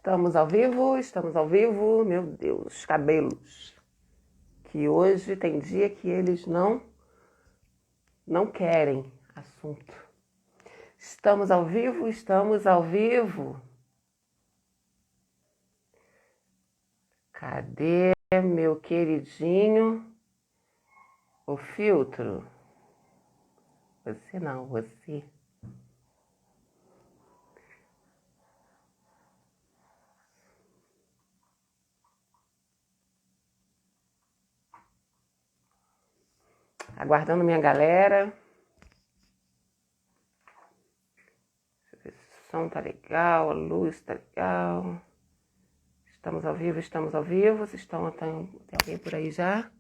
Estamos ao vivo, meu Deus, cabelos. Que hoje tem dia que eles não querem assunto. Estamos ao vivo, estamos ao vivo. Cadê meu queridinho? O filtro? Você não, você. Aguardando minha galera. Deixa eu ver se o som tá legal, a luz tá legal. Estamos ao vivo, estamos ao vivo. Tem alguém por aí já?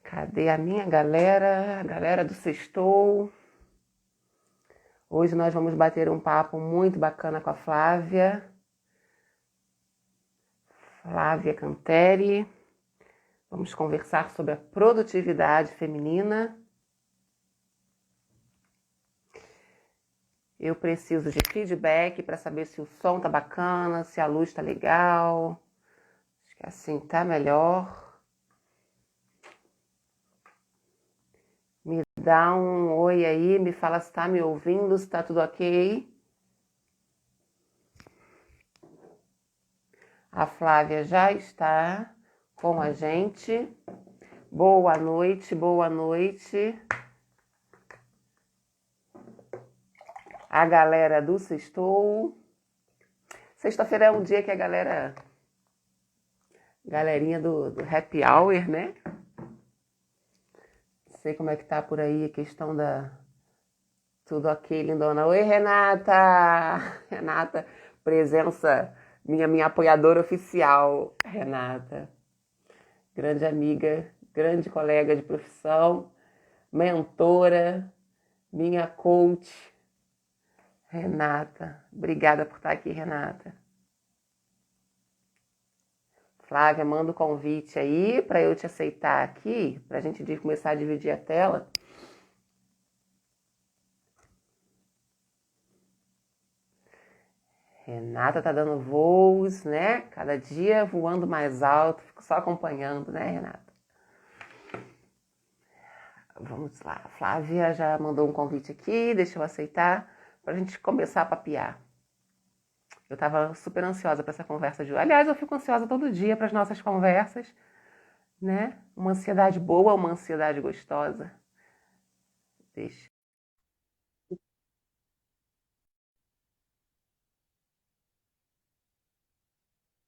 Cadê a minha galera? A galera do Sextou. Hoje nós vamos bater um papo muito bacana com a Flávia. Flávia Canteri. Vamos conversar sobre a produtividade feminina. Eu preciso de feedback para saber se o som tá bacana, se a luz tá legal. Acho que assim tá melhor. Me dá um oi aí, me fala se tá me ouvindo, se tá tudo ok. A Flávia já está com a gente. Boa noite, boa noite. A galera do Sextou. Sexta-feira é um dia que a galerinha do Happy Hour, né? Não sei como é que tá por aí a questão da... Tudo ok, lindona. Oi, Renata! Renata, presença, minha apoiadora oficial, Renata. Grande amiga, grande colega de profissão, mentora, minha coach, Renata. Obrigada por estar aqui, Renata. Flávia, manda o convite aí para eu te aceitar aqui, para a gente começar a dividir a tela. Renata tá dando voos, né? Cada dia voando mais alto. Fico só acompanhando, né, Renata? Vamos lá. A Flávia já mandou um convite aqui, deixa eu aceitar, para a gente começar a papear. Eu estava super ansiosa para essa conversa de hoje. Aliás, eu fico ansiosa todo dia para as nossas conversas, né? Uma ansiedade boa, uma ansiedade gostosa. Deixa.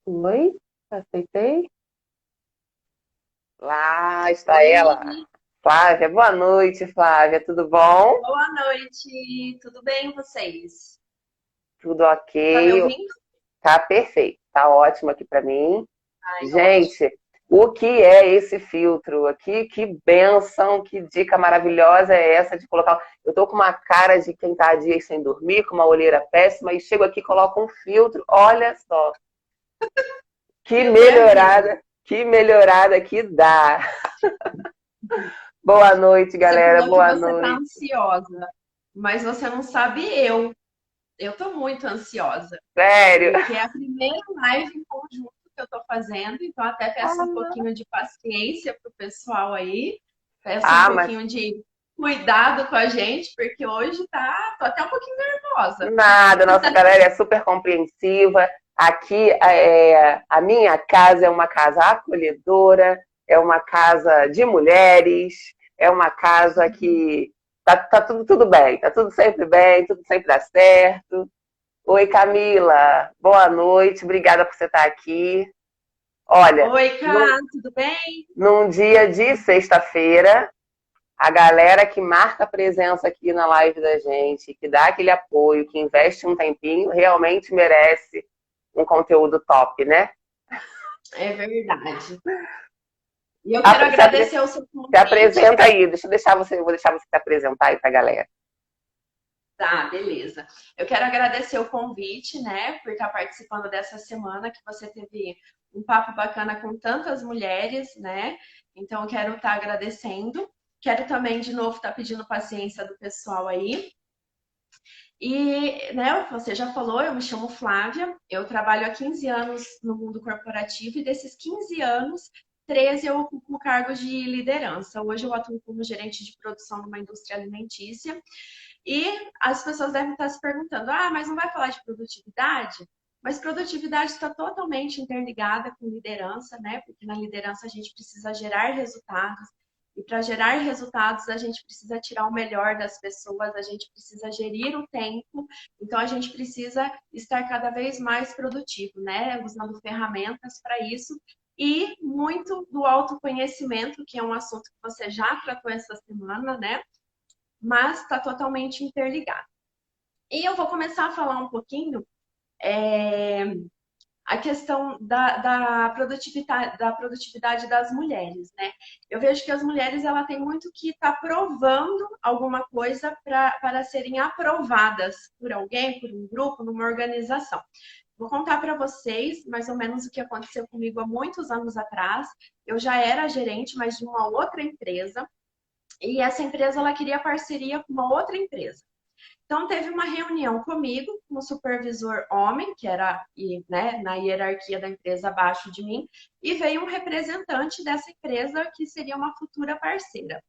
Oi, aceitei. Lá está ela. Oi, Flávia, boa noite, Flávia. Tudo bom? boa noite, tudo bem vocês? Tudo Tá me ok? ouvindo? Tá perfeito. Tá ótimo aqui para mim. Ai, ótimo. Gente, o que é esse filtro aqui? Que bênção, que dica maravilhosa é essa de colocar. Eu tô com uma cara de quem tá há dias sem dormir, com uma olheira péssima, e chego aqui e coloco um filtro. Olha só, Filtro é vida. que melhorada que dá. Boa noite, Você galera. falou que Boa você tá noite. ansiosa, mas você não sabe eu. Eu tô muito ansiosa, Sério. porque é a primeira live em conjunto que eu tô fazendo, então até peço um pouquinho de paciência pro pessoal aí, peço um Ah, mas pouquinho de cuidado com a gente, porque hoje tô até um pouquinho nervosa. nada, nossa galera é super compreensiva. Aqui, a minha casa é uma casa acolhedora, é uma casa de mulheres, é uma casa que tá tudo bem, tá tudo sempre bem, tudo sempre dá certo. Oi, Camila, boa noite, obrigada por você estar aqui. Olha, Oi, num, Cá, tudo bem? num dia de sexta-feira, a galera que marca presença aqui na live da gente, que dá aquele apoio, que investe um tempinho, realmente merece um conteúdo top, né? É verdade. E eu quero Apre- Se, apre- agradecer o seu Se convite. apresenta aí, vou deixar você se apresentar aí pra galera. Tá, beleza. Eu quero agradecer o convite, né, por estar participando dessa semana, que você teve um papo bacana com tantas mulheres, né? Então, eu quero estar agradecendo. Quero também, de novo, estar pedindo paciência do pessoal aí. E, né, você já falou, eu me chamo Flávia, eu trabalho há 15 anos no mundo corporativo e desses 15 anos, 13 eu ocupo cargos de liderança. Hoje eu atuo como gerente de produção numa indústria alimentícia e as pessoas devem estar se perguntando, ah, mas não vai falar de produtividade? Mas produtividade está totalmente interligada com liderança, né? Porque na liderança a gente precisa gerar resultados, e para gerar resultados, a gente precisa tirar o melhor das pessoas, a gente precisa gerir o tempo, então a gente precisa estar cada vez mais produtivo, né? Usando ferramentas para isso. E muito do autoconhecimento, que é um assunto que você já tratou essa semana, né? Mas está totalmente interligado. E eu vou começar a falar um pouquinho é, a questão da produtividade das mulheres, né? Eu vejo que as mulheres ela tem muito que estar provando alguma coisa para serem aprovadas por alguém, por um grupo, numa organização. Vou contar para vocês mais ou menos o que aconteceu comigo há muitos anos atrás. Eu já era gerente, mas de uma outra empresa, e essa empresa ela queria parceria com uma outra empresa. Então, teve uma reunião comigo, com o supervisor homem, que era né, na hierarquia da empresa abaixo de mim, e veio um representante dessa empresa que seria uma futura parceira.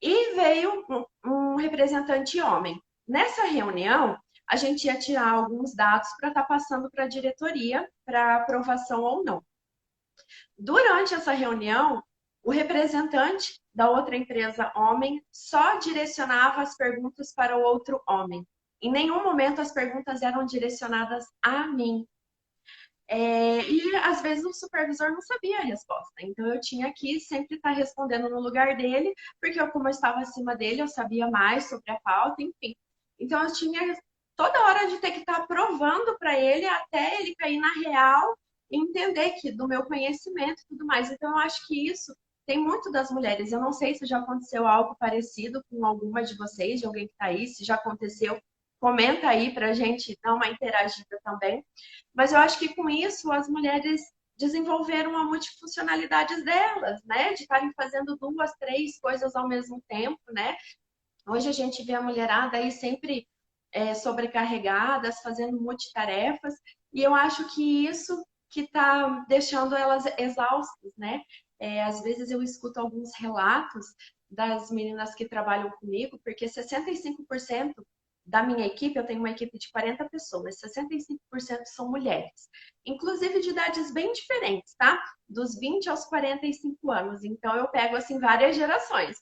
E veio um representante homem. Nessa reunião, a gente ia tirar alguns dados para estar passando para a diretoria, para aprovação ou não. Durante essa reunião, o representante da outra empresa homem só direcionava as perguntas para o outro homem. Em nenhum momento as perguntas eram direcionadas a mim. E às vezes o supervisor não sabia a resposta. Então eu tinha que sempre estar respondendo no lugar dele, porque eu, como eu estava acima dele, eu sabia mais sobre a pauta, enfim. Então eu tinha toda hora de ter que estar provando para ele até ele cair na real e entender que do meu conhecimento e tudo mais. Então eu acho que isso tem muito das mulheres. Eu não sei se já aconteceu algo parecido com alguma de vocês, de alguém que está aí, se já aconteceu, comenta aí para a gente dar uma interagida também. Mas eu acho que com isso as mulheres desenvolveram a multifuncionalidade delas, né? De estarem fazendo duas, três coisas ao mesmo tempo, né? Hoje a gente vê a mulherada aí sempre sobrecarregadas, fazendo multitarefas, e eu acho que isso que está deixando elas exaustas, né? Às vezes eu escuto alguns relatos das meninas que trabalham comigo, porque 65% da minha equipe, eu tenho uma equipe de 40 pessoas, 65% são mulheres, inclusive de idades bem diferentes, tá? Dos 20 aos 45 anos. Então eu pego assim várias gerações.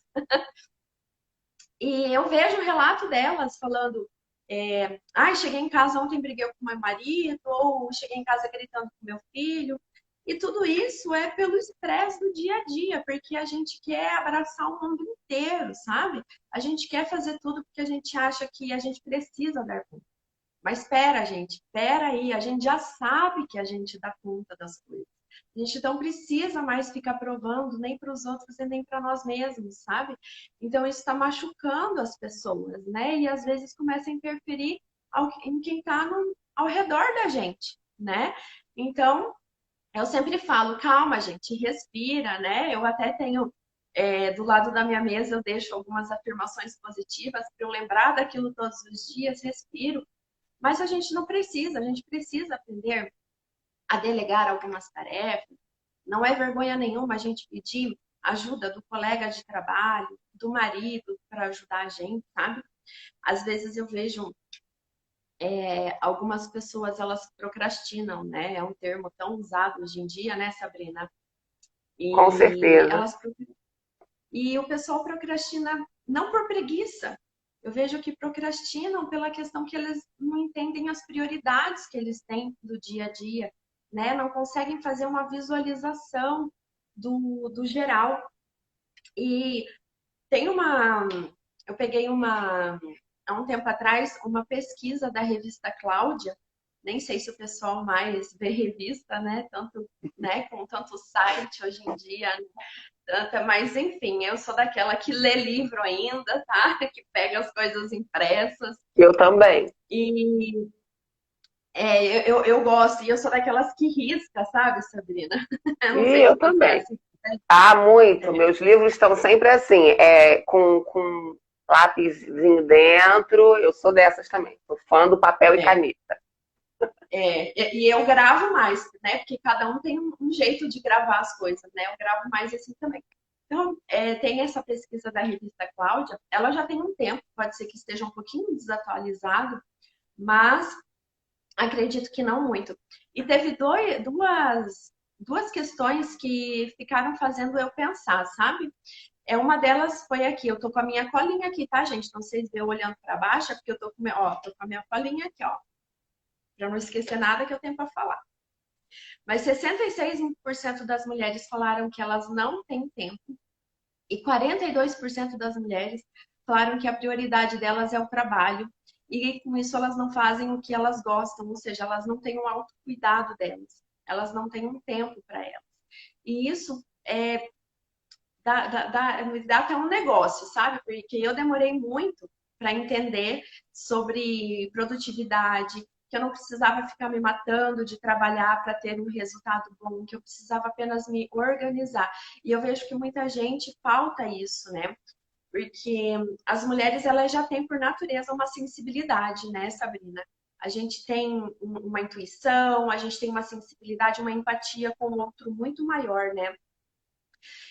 E eu vejo o relato delas falando: cheguei em casa ontem, briguei com meu marido, ou cheguei em casa gritando com meu filho. E tudo isso é pelo estresse do dia a dia, porque a gente quer abraçar o mundo inteiro, sabe? A gente quer fazer tudo porque a gente acha que a gente precisa dar conta. Mas espera, gente, espera aí, a gente já sabe que a gente dá conta das coisas. A gente não precisa mais ficar provando nem para os outros e nem para nós mesmos, sabe? Então isso está machucando as pessoas, né? E às vezes começa a interferir em quem está ao redor da gente, né? Então eu sempre falo, calma, gente, respira, né? Eu até tenho do lado da minha mesa, eu deixo algumas afirmações positivas para eu lembrar daquilo todos os dias, respiro. Mas a gente não precisa, a gente precisa aprender a delegar algumas tarefas. Não é vergonha nenhuma a gente pedir ajuda do colega de trabalho, do marido, para ajudar a gente, sabe? Às vezes eu vejo algumas pessoas, elas procrastinam, né? É um termo tão usado hoje em dia, né, Sabrina? Com E certeza. e o pessoal procrastina não por preguiça. Eu vejo que procrastinam pela questão que eles não entendem as prioridades que eles têm do dia a dia, né? Não conseguem fazer uma visualização do geral. E tem eu peguei há um tempo atrás, uma pesquisa da revista Cláudia, nem sei se o pessoal mais vê revista, né? Tanto, né, com tanto site hoje em dia, tanta, mas enfim, eu sou daquela que lê livro ainda, tá? Que pega as coisas impressas. Eu também. E eu gosto, e eu sou daquelas que risca, sabe, Sabrina? Eu não E sei eu se você é também. assim. Ah, muito. É, Meus livros estão sempre assim, com lápisinho dentro. Eu sou dessas também. Sou fã do papel e é, caneta. e eu gravo mais, né? Porque cada um tem um jeito de gravar as coisas, né? Eu gravo mais assim também. Então, tem essa pesquisa da revista Cláudia, ela já tem um tempo, pode ser que esteja um pouquinho desatualizado, mas acredito que não muito. E teve duas questões que ficaram fazendo eu pensar, sabe? Uma delas foi aqui, eu tô com a minha colinha aqui, tá, gente? Então vocês veem eu olhando para baixo, é porque eu tô com a minha colinha aqui, ó, para não esquecer nada que eu tenho para falar. Mas 66% das mulheres falaram que elas não têm tempo e 42% das mulheres falaram que a prioridade delas é o trabalho e com isso elas não fazem o que elas gostam, ou seja, elas não têm um autocuidado delas, elas não têm um tempo para elas. E isso me dá até um negócio, sabe? Porque eu demorei muito para entender sobre produtividade, que eu não precisava ficar me matando de trabalhar para ter um resultado bom, que eu precisava apenas me organizar. E eu vejo que muita gente falta isso, né? Porque as mulheres elas já têm por natureza uma sensibilidade, né, Sabrina? A gente tem uma intuição, a gente tem uma sensibilidade, uma empatia com o outro muito maior, né?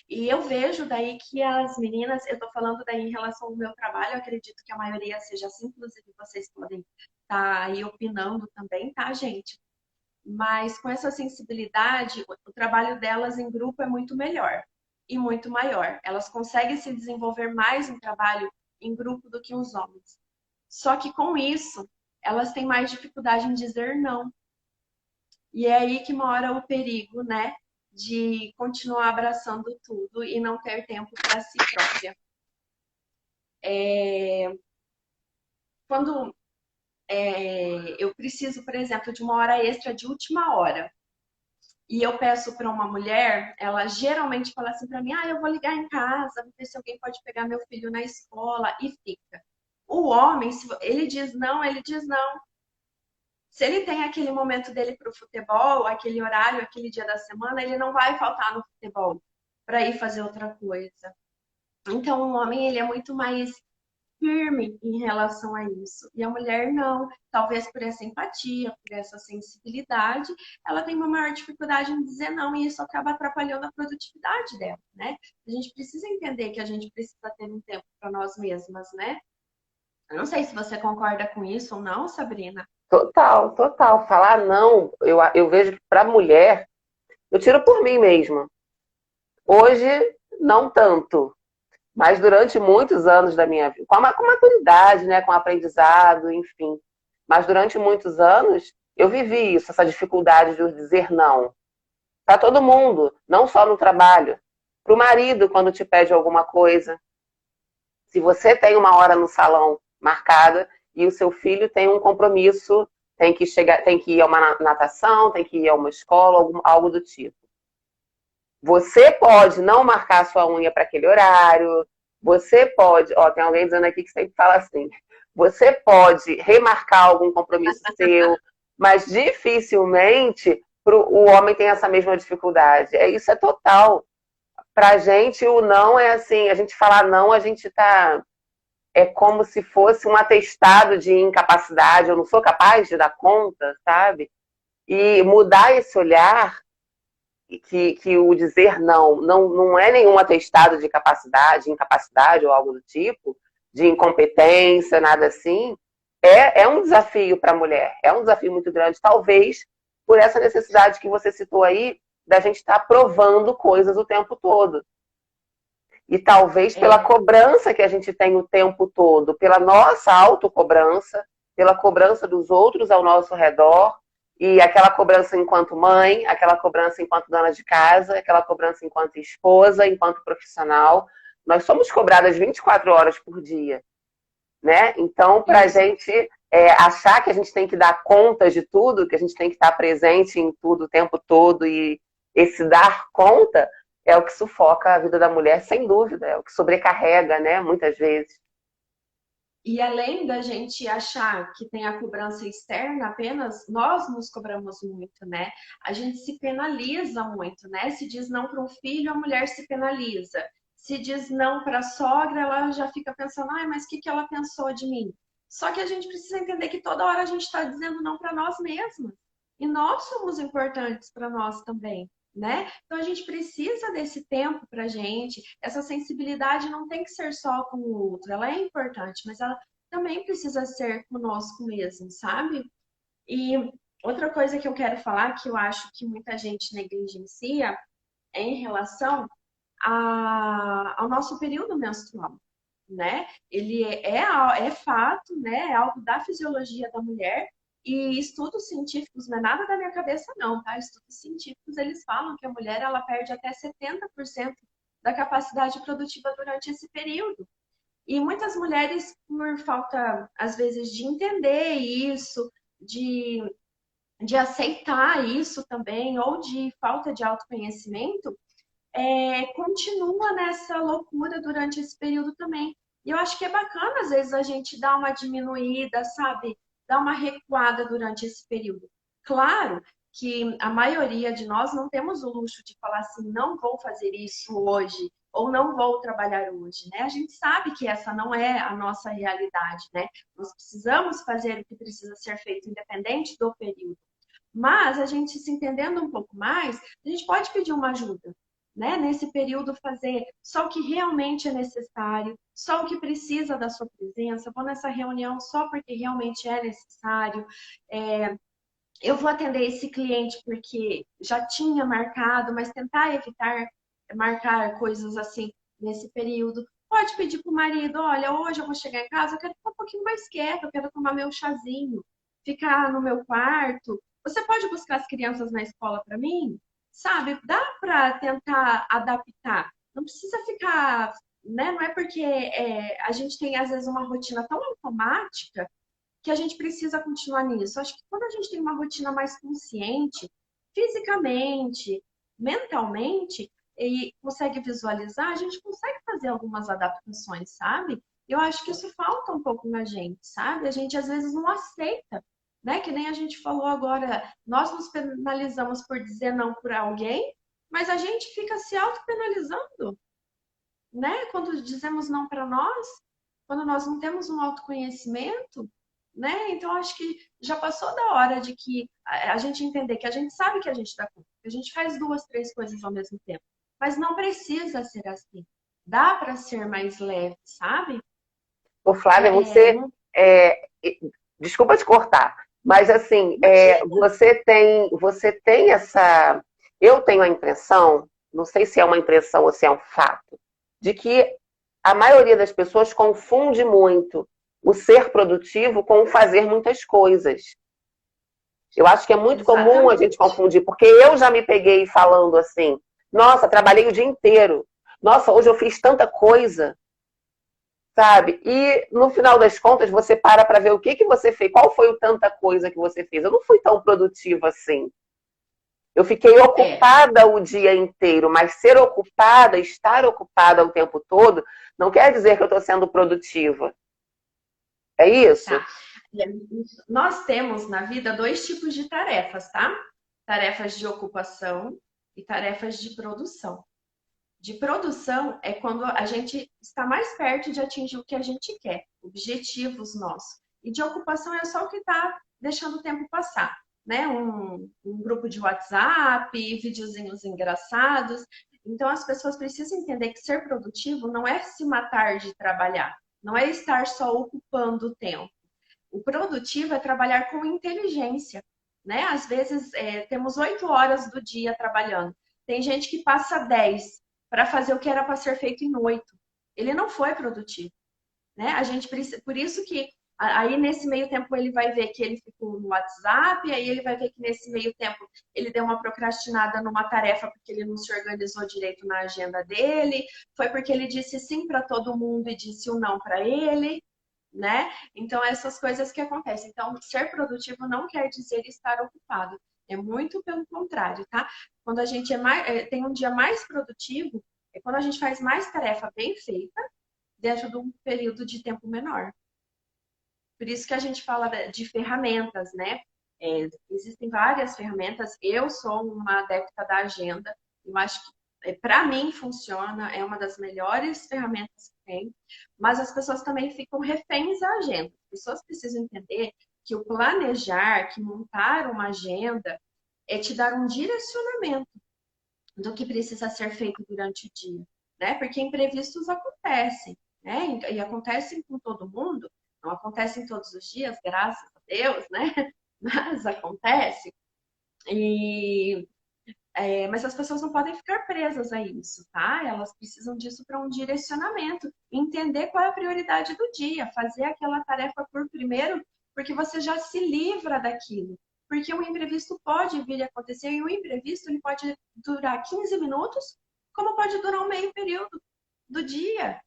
E eu vejo daí que as meninas, eu tô falando daí em relação ao meu trabalho, eu acredito que a maioria seja assim, inclusive vocês podem estar aí opinando também, tá, gente? Mas com essa sensibilidade, o trabalho delas em grupo é muito melhor e muito maior. Elas conseguem se desenvolver mais em trabalho em grupo do que os homens. Só que com isso, elas têm mais dificuldade em dizer não. E é aí que mora o perigo, né? De continuar abraçando tudo e não ter tempo para si própria. Quando eu preciso, por exemplo, de uma hora extra de última hora, e eu peço para uma mulher, ela geralmente fala assim para mim: ah, eu vou ligar em casa, vou ver se alguém pode pegar meu filho na escola, e fica. O homem, se ele diz não, ele diz não. Se ele tem aquele momento dele para o futebol, aquele horário, aquele dia da semana, ele não vai faltar no futebol para ir fazer outra coisa. Então, o homem ele é muito mais firme em relação a isso. E a mulher não. Talvez por essa empatia, por essa sensibilidade, ela tem uma maior dificuldade em dizer não e isso acaba atrapalhando a produtividade dela, né? A gente precisa entender que a gente precisa ter um tempo para nós mesmas, né? Eu não sei se você concorda com isso ou não, Sabrina. Total, total. Falar não, eu vejo que para mulher, eu tiro por mim mesma. Hoje, não tanto. Mas durante muitos anos da minha vida, com maturidade, né, com aprendizado, enfim. Mas durante muitos anos, eu vivi isso, essa dificuldade de dizer não. Para todo mundo, não só no trabalho. Para o marido, quando te pede alguma coisa. Se você tem uma hora no salão marcada e o seu filho tem um compromisso, tem que ir a uma natação, tem que ir a uma escola, algo do tipo. Você pode não marcar sua unha para aquele horário. Você pode, tem alguém dizendo aqui que sempre fala assim. Você pode remarcar algum compromisso seu, mas dificilmente o homem tem essa mesma dificuldade. Isso é total. Pra gente, o não é assim, a gente falar não, a gente tá. É como se fosse um atestado de incapacidade, eu não sou capaz de dar conta, sabe? E mudar esse olhar que o dizer não é nenhum atestado de capacidade, incapacidade ou algo do tipo, de incompetência, nada assim, é um desafio para a mulher, é um desafio muito grande, talvez por essa necessidade que você citou aí, da gente estar provando coisas o tempo todo. E talvez pela cobrança que a gente tem o tempo todo, pela nossa autocobrança, pela cobrança dos outros ao nosso redor, e aquela cobrança enquanto mãe, aquela cobrança enquanto dona de casa, aquela cobrança enquanto esposa, enquanto profissional. Nós somos cobradas 24 horas por dia, né? Então, para a gente achar que a gente tem que dar conta de tudo, que a gente tem que estar presente em tudo o tempo todo, e esse dar conta é o que sufoca a vida da mulher, sem dúvida, é o que sobrecarrega, né, muitas vezes. E além da gente achar que tem a cobrança externa apenas, nós nos cobramos muito, né? A gente se penaliza muito, né? Se diz não para um filho, a mulher se penaliza. Se diz não para a sogra, ela já fica pensando, ai, mas o que que ela pensou de mim? Só que a gente precisa entender que toda hora a gente está dizendo não para nós mesmas. E nós somos importantes para nós também, né? Então a gente precisa desse tempo para a gente. Essa sensibilidade não tem que ser só com o outro, ela é importante, mas ela também precisa ser conosco mesmo, sabe? E outra coisa que eu quero falar, que eu acho que muita gente negligencia, é em relação ao nosso período menstrual, né? Ele é fato, né? É algo da fisiologia da mulher. E estudos científicos, não é nada da minha cabeça, não, tá? Estudos científicos, eles falam que a mulher, ela perde até 70% da capacidade produtiva durante esse período. E muitas mulheres, por falta, às vezes, de entender isso, de, de aceitar isso também, ou de falta de autoconhecimento, continua nessa loucura durante esse período também. E eu acho que é bacana, às vezes, a gente dar uma diminuída, sabe? Dar uma recuada durante esse período. Claro que a maioria de nós não temos o luxo de falar assim, não vou fazer isso hoje, ou não vou trabalhar hoje, né? A gente sabe que essa não é a nossa realidade, né? Nós precisamos fazer o que precisa ser feito, independente do período. Mas a gente se entendendo um pouco mais, a gente pode pedir uma ajuda, né? Nesse período fazer só o que realmente é necessário, só o que precisa da sua presença. Vou nessa reunião só porque realmente é necessário. Eu vou atender esse cliente porque já tinha marcado, mas tentar evitar marcar coisas assim nesse período. Pode pedir para o marido, olha, hoje eu vou chegar em casa, eu quero ficar um pouquinho mais quieta, eu quero tomar meu chazinho, ficar no meu quarto. Você pode buscar as crianças na escola para mim? Sabe, dá para tentar adaptar. Não precisa ficar, né? Não é porque a gente tem às vezes uma rotina tão automática que a gente precisa continuar nisso. Acho que quando a gente tem uma rotina mais consciente, fisicamente, mentalmente, e consegue visualizar, a gente consegue fazer algumas adaptações, sabe? Eu acho que isso falta um pouco na gente, sabe? A gente às vezes não aceita, né? Que nem a gente falou agora, nós nos penalizamos por dizer não por alguém, mas a gente fica se auto-penalizando, né? Quando dizemos não para nós, quando nós não temos um autoconhecimento, né? Então acho que já passou da hora de que a gente entender que a gente sabe que a gente dá conta, que a gente faz duas, três coisas ao mesmo tempo, mas não precisa ser assim. Dá para ser mais leve, sabe? Ô, Flávia, Não é, desculpa te cortar, mas assim, imagina. você tem essa, eu tenho a impressão, não sei se é uma impressão ou se é um fato, de que a maioria das pessoas confunde muito o ser produtivo com o fazer muitas coisas. Eu acho que é muito comum a gente Exatamente. confundir, porque eu já me peguei falando assim, nossa, trabalhei o dia inteiro, nossa, hoje eu fiz tanta coisa, sabe? E no final das contas você para ver o que que você fez, qual foi o tanta coisa que você fez. Eu não fui tão produtiva assim. Eu fiquei É, ocupada o dia inteiro, mas ser ocupada, estar ocupada o tempo todo, não quer dizer que eu estou sendo produtiva. É isso? tá. Nós temos na vida dois tipos de tarefas, tá? Tarefas de ocupação e tarefas de produção. De produção é quando a gente está mais perto de atingir o que a gente quer, objetivos nossos. E de ocupação é só o que está deixando o tempo passar, né? Um grupo de WhatsApp, videozinhos engraçados. Então as pessoas precisam entender que ser produtivo não é se matar de trabalhar, não é estar só ocupando o tempo. O produtivo é trabalhar com inteligência, né? Às vezes temos 8 horas do dia trabalhando. Tem gente que passa 10 para fazer o que era para ser feito em 8. Ele não foi produtivo, né? A gente precisa, por isso que aí nesse meio tempo ele vai ver que ele ficou no WhatsApp, aí ele vai ver que nesse meio tempo ele deu uma procrastinada numa tarefa porque ele não se organizou direito na agenda dele, foi porque ele disse sim para todo mundo e disse o não para ele, né? Então, essas coisas que acontecem. Então, ser produtivo não quer dizer estar ocupado. É muito pelo contrário, tá? Quando a gente tem um dia mais produtivo, é quando a gente faz mais tarefa bem feita dentro de um período de tempo menor. Por isso que a gente fala de ferramentas, né? Existem várias ferramentas. Eu sou uma adepta da agenda. Eu acho que, para mim, funciona. É uma das melhores ferramentas que tem. Mas as pessoas também ficam reféns da agenda. As pessoas precisam entender que o planejar, que montar uma agenda, é te dar um direcionamento do que precisa ser feito durante o dia, né? Porque imprevistos acontecem, né? E acontecem com todo mundo, não acontecem todos os dias, graças a Deus, né? Mas acontece. Mas as pessoas não podem ficar presas a isso, tá? Elas precisam disso para um direcionamento, entender qual é a prioridade do dia, fazer aquela tarefa por primeiro, porque você já se livra daquilo. Porque um imprevisto pode vir a acontecer e o imprevisto ele pode durar 15 minutos, como pode durar um meio período do dia,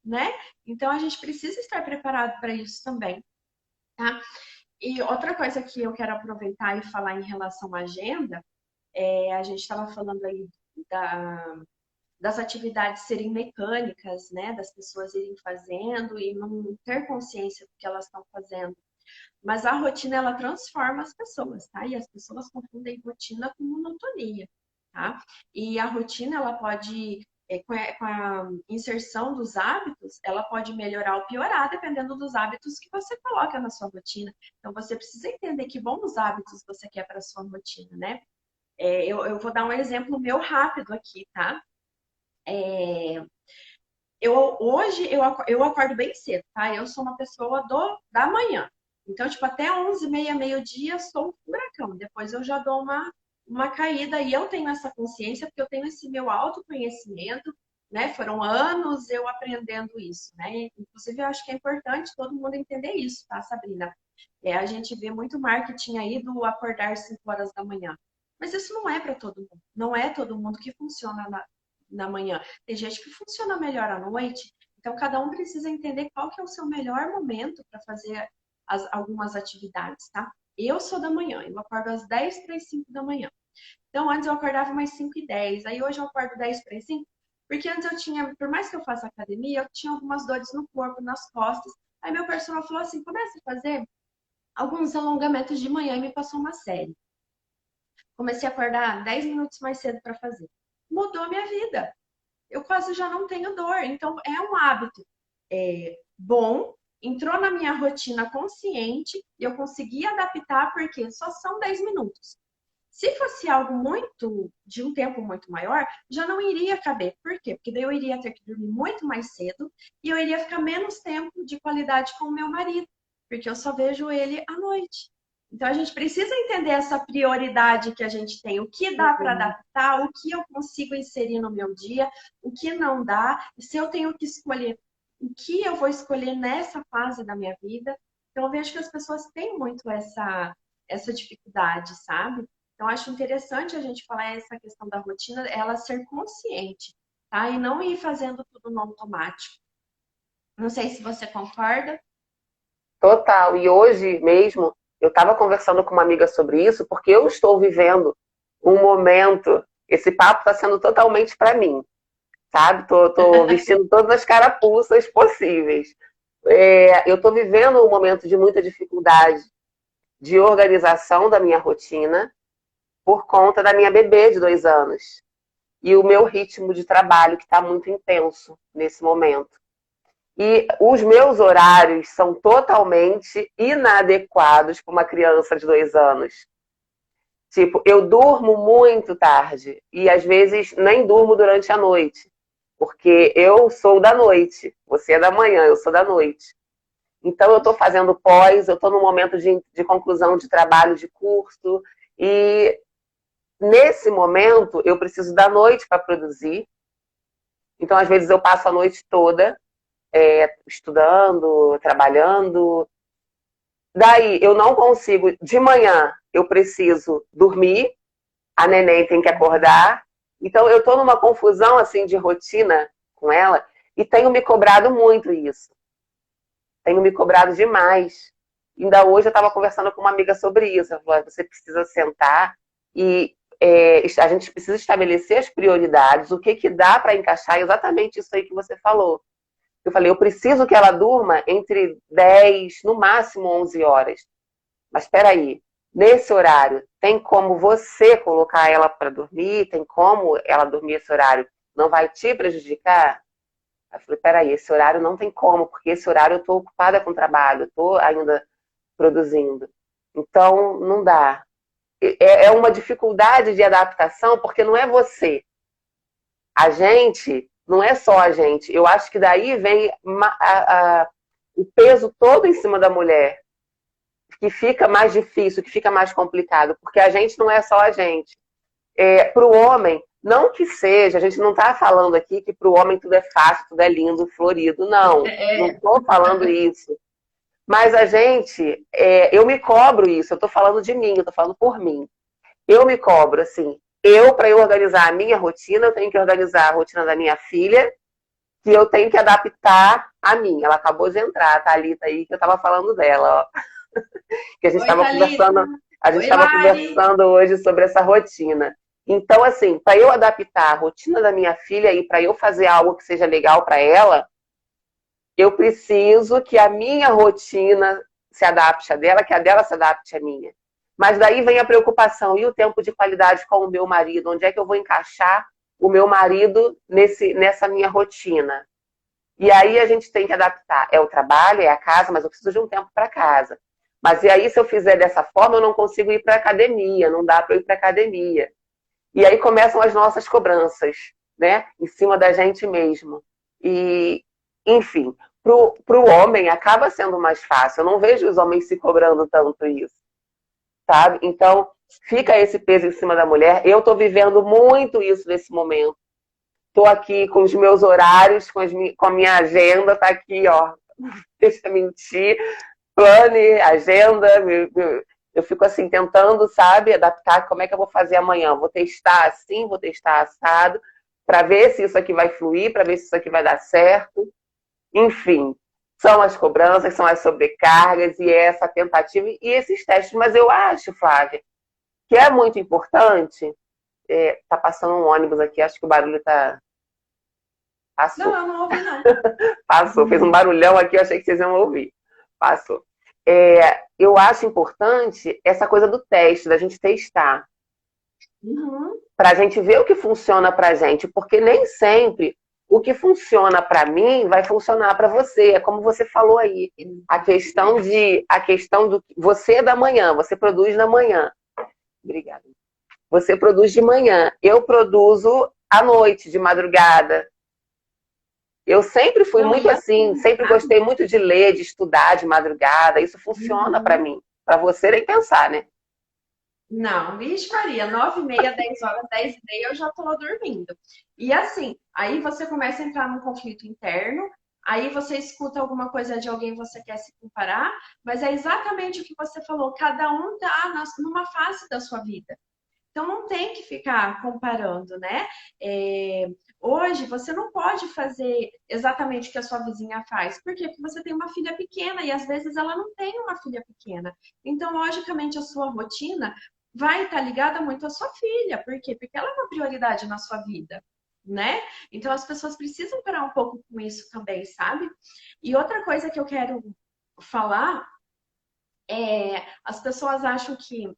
né? Então a gente precisa estar preparado para isso também, tá? E outra coisa que eu quero aproveitar e falar em relação à agenda, a gente estava falando aí das atividades serem mecânicas, né? Das pessoas irem fazendo e não ter consciência do que elas estão fazendo. Mas a rotina, ela transforma as pessoas, tá? E as pessoas confundem rotina com monotonia, tá? E a rotina, ela pode, com a inserção dos hábitos, ela pode melhorar ou piorar, dependendo dos hábitos que você coloca na sua rotina. Então, você precisa entender que bons hábitos você quer para a sua rotina, né? Eu vou dar um exemplo meu rápido aqui, tá? Hoje eu acordo bem cedo, tá? Eu sou uma pessoa da manhã. Então, tipo, até 11h30, meio-dia, sou um furacão. Depois eu já dou uma caída e eu tenho essa consciência porque eu tenho esse meu autoconhecimento, né? Foram anos eu aprendendo isso, né? Inclusive, eu acho que é importante todo mundo entender isso, tá, Sabrina? A gente vê muito marketing aí do acordar 5 horas da manhã. Mas isso não é para todo mundo. Não é todo mundo que funciona na manhã. Tem gente que funciona melhor à noite. Então, cada um precisa entender qual que é o seu melhor momento para fazer algumas atividades, tá? Eu sou da manhã, eu acordo às 10 para as 5 da manhã. Então, antes eu acordava mais 5h10, aí hoje eu acordo 10 para as 5, porque antes eu tinha, por mais que eu faça academia, eu tinha algumas dores no corpo, nas costas. Aí meu personal falou assim, comece a fazer alguns alongamentos de manhã e me passou uma série. Comecei a acordar 10 minutos mais cedo para fazer. Mudou a minha vida. Eu quase já não tenho dor. Então, é um hábito bom, entrou na minha rotina consciente e eu consegui adaptar porque só são 10 minutos. Se fosse algo de um tempo muito maior, já não iria caber. Por quê? Porque daí eu iria ter que dormir muito mais cedo e eu iria ficar menos tempo de qualidade com o meu marido, porque eu só vejo ele à noite. Então a gente precisa entender essa prioridade que a gente tem, o que dá para adaptar, o que eu consigo inserir no meu dia, o que não dá, e se eu tenho que escolher o que eu vou escolher nessa fase da minha vida. Então eu vejo que as pessoas têm muito essa dificuldade, sabe? Então, acho interessante a gente falar essa questão da rotina, ela ser consciente, tá? E não ir fazendo tudo no automático. Não sei se você concorda. Total. E hoje mesmo, eu estava conversando com uma amiga sobre isso, porque eu estou vivendo um momento, esse papo está sendo totalmente para mim, sabe? Tô vestindo todas as carapuças possíveis. Eu estou vivendo um momento de muita dificuldade de organização da minha rotina, por conta da minha bebê de 2 anos. E o meu ritmo de trabalho, que está muito intenso nesse momento. E os meus horários são totalmente inadequados para uma criança de 2 anos. Tipo, eu durmo muito tarde e às vezes nem durmo durante a noite. Porque eu sou da noite, você é da manhã, eu sou da noite. Então eu estou fazendo pós, eu estou no momento de conclusão de trabalho de curso e nesse momento, eu preciso da noite para produzir. Então, às vezes, eu passo a noite toda estudando, trabalhando. Daí, eu não consigo. De manhã, eu preciso dormir. A neném tem que acordar. Então, eu estou numa confusão assim de rotina com ela e tenho me cobrado muito isso. Tenho me cobrado demais. Ainda hoje eu estava conversando com uma amiga sobre isso. Ela falou, você precisa sentar e a gente precisa estabelecer as prioridades, o que que dá para encaixar exatamente isso aí que você falou. Eu falei, eu preciso que ela durma entre 10, no máximo 11 horas. Mas espera aí, nesse horário, tem como você colocar ela para dormir? Tem como ela dormir esse horário? Não vai te prejudicar? Eu falei, peraí, esse horário não tem como, porque esse horário eu estou ocupada com o trabalho, estou ainda produzindo. Então, não dá. É uma dificuldade de adaptação, porque não é você. A gente, não é só a gente. Eu acho que daí vem o peso todo em cima da mulher, que fica mais difícil, que fica mais complicado, porque a gente não é só a gente. Para o homem, não que seja, a gente não está falando aqui que para o homem tudo é fácil, tudo é lindo, florido, não estou falando isso. Mas a gente, eu me cobro isso, eu estou falando de mim, eu estou falando por mim. Eu me cobro, assim, para eu organizar a minha rotina, eu tenho que organizar a rotina da minha filha, que eu tenho que adaptar a mim. Ela acabou de entrar, a Thalita aí, que eu estava falando dela, ó. Que a gente estava conversando, conversando hoje sobre essa rotina. Então, assim, para eu adaptar a rotina da minha filha e para eu fazer algo que seja legal para ela, eu preciso que a minha rotina se adapte à dela, que a dela se adapte à minha. Mas daí vem a preocupação, e o tempo de qualidade com o meu marido? Onde é que eu vou encaixar o meu marido nessa minha rotina? E aí a gente tem que adaptar. É o trabalho, é a casa, mas eu preciso de um tempo para casa. Mas e aí, se eu fizer dessa forma, eu não consigo ir para academia, não dá para eu ir para academia. E aí começam as nossas cobranças, né? Em cima da gente mesmo. E, enfim, para o homem acaba sendo mais fácil. Eu não vejo os homens se cobrando tanto isso, sabe? Então, fica esse peso em cima da mulher. Eu estou vivendo muito isso nesse momento. Estou aqui com os meus horários, com a minha agenda, tá aqui, ó. Deixa eu mentir. Plane, agenda, eu fico assim tentando, sabe, adaptar como é que eu vou fazer amanhã. Vou testar assim, vou testar assado, para ver se isso aqui vai fluir, para ver se isso aqui vai dar certo. Enfim, são as cobranças, são as sobrecargas e essa tentativa e esses testes. Mas eu acho, Flávia, que é muito importante. Tá passando um ônibus aqui, acho que o barulho tá. Passou. Não, eu não ouvi, não. Passou, fez um barulhão aqui, eu achei que vocês iam ouvir. Passou. Eu acho importante essa coisa do teste, da gente testar. Uhum. Para a gente ver o que funciona para a gente, porque nem sempre o que funciona para mim vai funcionar para você. É como você falou aí, a questão do você é da manhã, você produz na manhã. Obrigada. Você produz de manhã, eu produzo à noite, de madrugada. Eu sempre fui muito assim, sempre gostei muito de ler, de estudar de madrugada. Isso funciona para mim. Para você nem pensar, né? Não, vixe Maria, 9h30, 10 horas, 10h30 eu já tô dormindo. E assim, aí você começa a entrar num conflito interno, aí você escuta alguma coisa de alguém, você quer se comparar, mas é exatamente o que você falou, cada um tá numa fase da sua vida. Então não tem que ficar comparando, né? Hoje você não pode fazer exatamente o que a sua vizinha faz. Por quê? Porque você tem uma filha pequena e às vezes ela não tem uma filha pequena. Então, logicamente, a sua rotina vai estar ligada muito à sua filha. Por quê? Porque ela é uma prioridade na sua vida, né? Então as pessoas precisam parar um pouco com isso também, sabe? E outra coisa que eu quero falar as pessoas acham que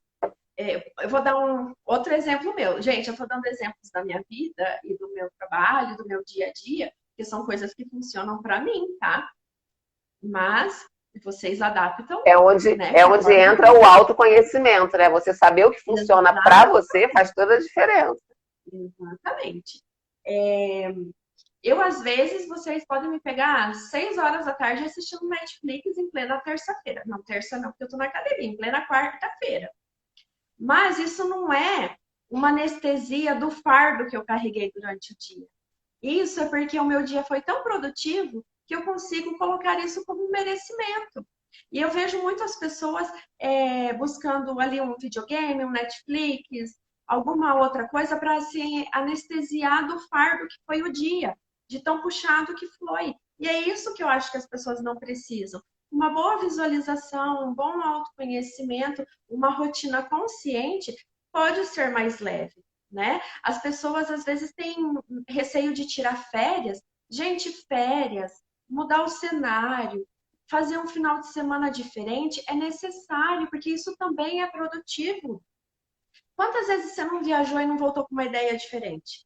eu vou dar um outro exemplo meu. Gente, eu estou dando exemplos da minha vida e do meu trabalho, do meu dia a dia, que são coisas que funcionam para mim, tá? Mas vocês adaptam. Onde entra o autoconhecimento, né? Você saber o que funciona para você faz toda a diferença. Exatamente. Às vezes, vocês podem me pegar às 6 horas da tarde assistindo Netflix em plena terça-feira. Não, terça não, porque eu tô na academia, em plena quarta-feira. Mas isso não é uma anestesia do fardo que eu carreguei durante o dia. Isso é porque o meu dia foi tão produtivo que eu consigo colocar isso como um merecimento. E eu vejo muitas pessoas buscando ali um videogame, um Netflix, alguma outra coisa para se anestesiar do fardo que foi o dia, de tão puxado que foi. E é isso que eu acho que as pessoas não precisam. uma boa visualização, um bom autoconhecimento, uma rotina consciente, pode ser mais leve, né? As pessoas às vezes têm receio de tirar férias. Gente, férias, mudar o cenário, fazer um final de semana diferente é necessário, porque isso também é produtivo. Quantas vezes você não viajou e não voltou com uma ideia diferente?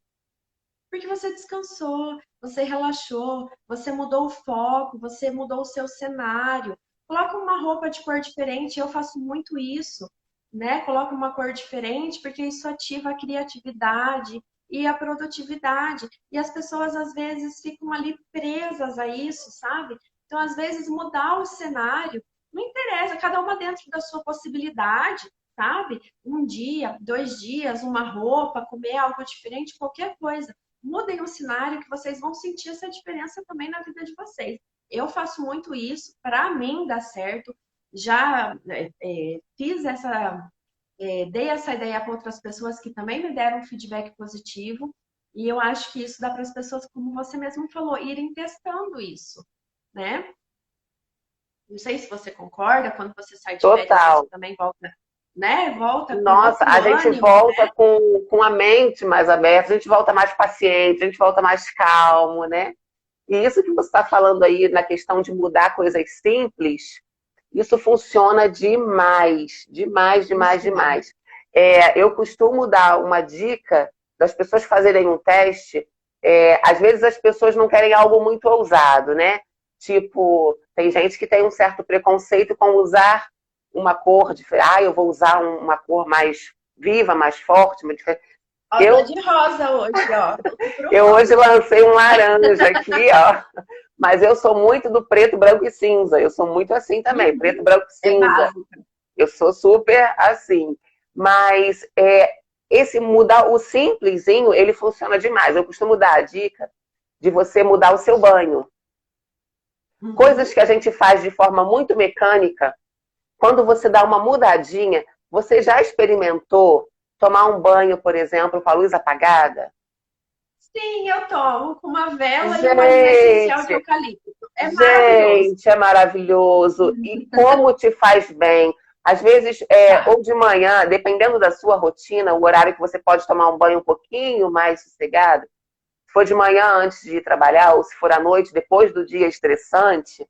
Porque você descansou, você relaxou, você mudou o foco, você mudou o seu cenário. Coloca uma roupa de cor diferente, eu faço muito isso, né? Coloca uma cor diferente, porque isso ativa a criatividade e a produtividade. E as pessoas às vezes ficam ali presas a isso, sabe? Então, às vezes, mudar o cenário não interessa, cada uma dentro da sua possibilidade, sabe? Um dia, 2 dias, uma roupa, comer algo diferente, qualquer coisa. Mudem o cenário que vocês vão sentir essa diferença também na vida de vocês. Eu faço muito isso, para mim dá certo. Já fiz dei essa ideia para outras pessoas que também me deram um feedback positivo. E eu acho que isso dá para as pessoas, como você mesmo falou, irem testando isso, né? Não sei se você concorda, quando você sai de férias, Total. você também volta, né? Volta com Nossa, outro a gente ânimo, volta né? com a mente mais aberta, a gente volta mais paciente, a gente volta mais calmo, né? E isso que você está falando aí na questão de mudar coisas simples, isso funciona demais, demais, demais, Funciona. demais. Eu costumo dar uma dica das pessoas fazerem um teste. Às vezes as pessoas não querem algo muito ousado, né? Tipo, tem gente que tem um certo preconceito com usar uma cor diferente. Eu vou usar uma cor mais viva, mais forte, mais diferente. Ó, tô Eu, de rosa hoje, ó. Tô pro eu rosa. hoje lancei um laranja aqui, ó. Mas eu sou muito do preto, branco e cinza. Eu sou muito assim também, preto, Uhum. branco e É cinza. básico. Eu sou super assim. Mas esse mudar o simplesinho, ele funciona demais. Eu costumo dar a dica de você mudar o seu banho. Coisas Uhum. que a gente faz de forma muito mecânica, quando você dá uma mudadinha, você já experimentou tomar um banho, por exemplo, com a luz apagada? Sim, eu tomo com uma vela e um óleozinho essencial de Gente, eucalipto. É maravilhoso. gente, é maravilhoso. E como te faz bem. Às vezes, Tá. ou de manhã, dependendo da sua rotina, o horário que você pode tomar um banho um pouquinho mais sossegado, se for de manhã antes de ir trabalhar, ou se for à noite, depois do dia estressante,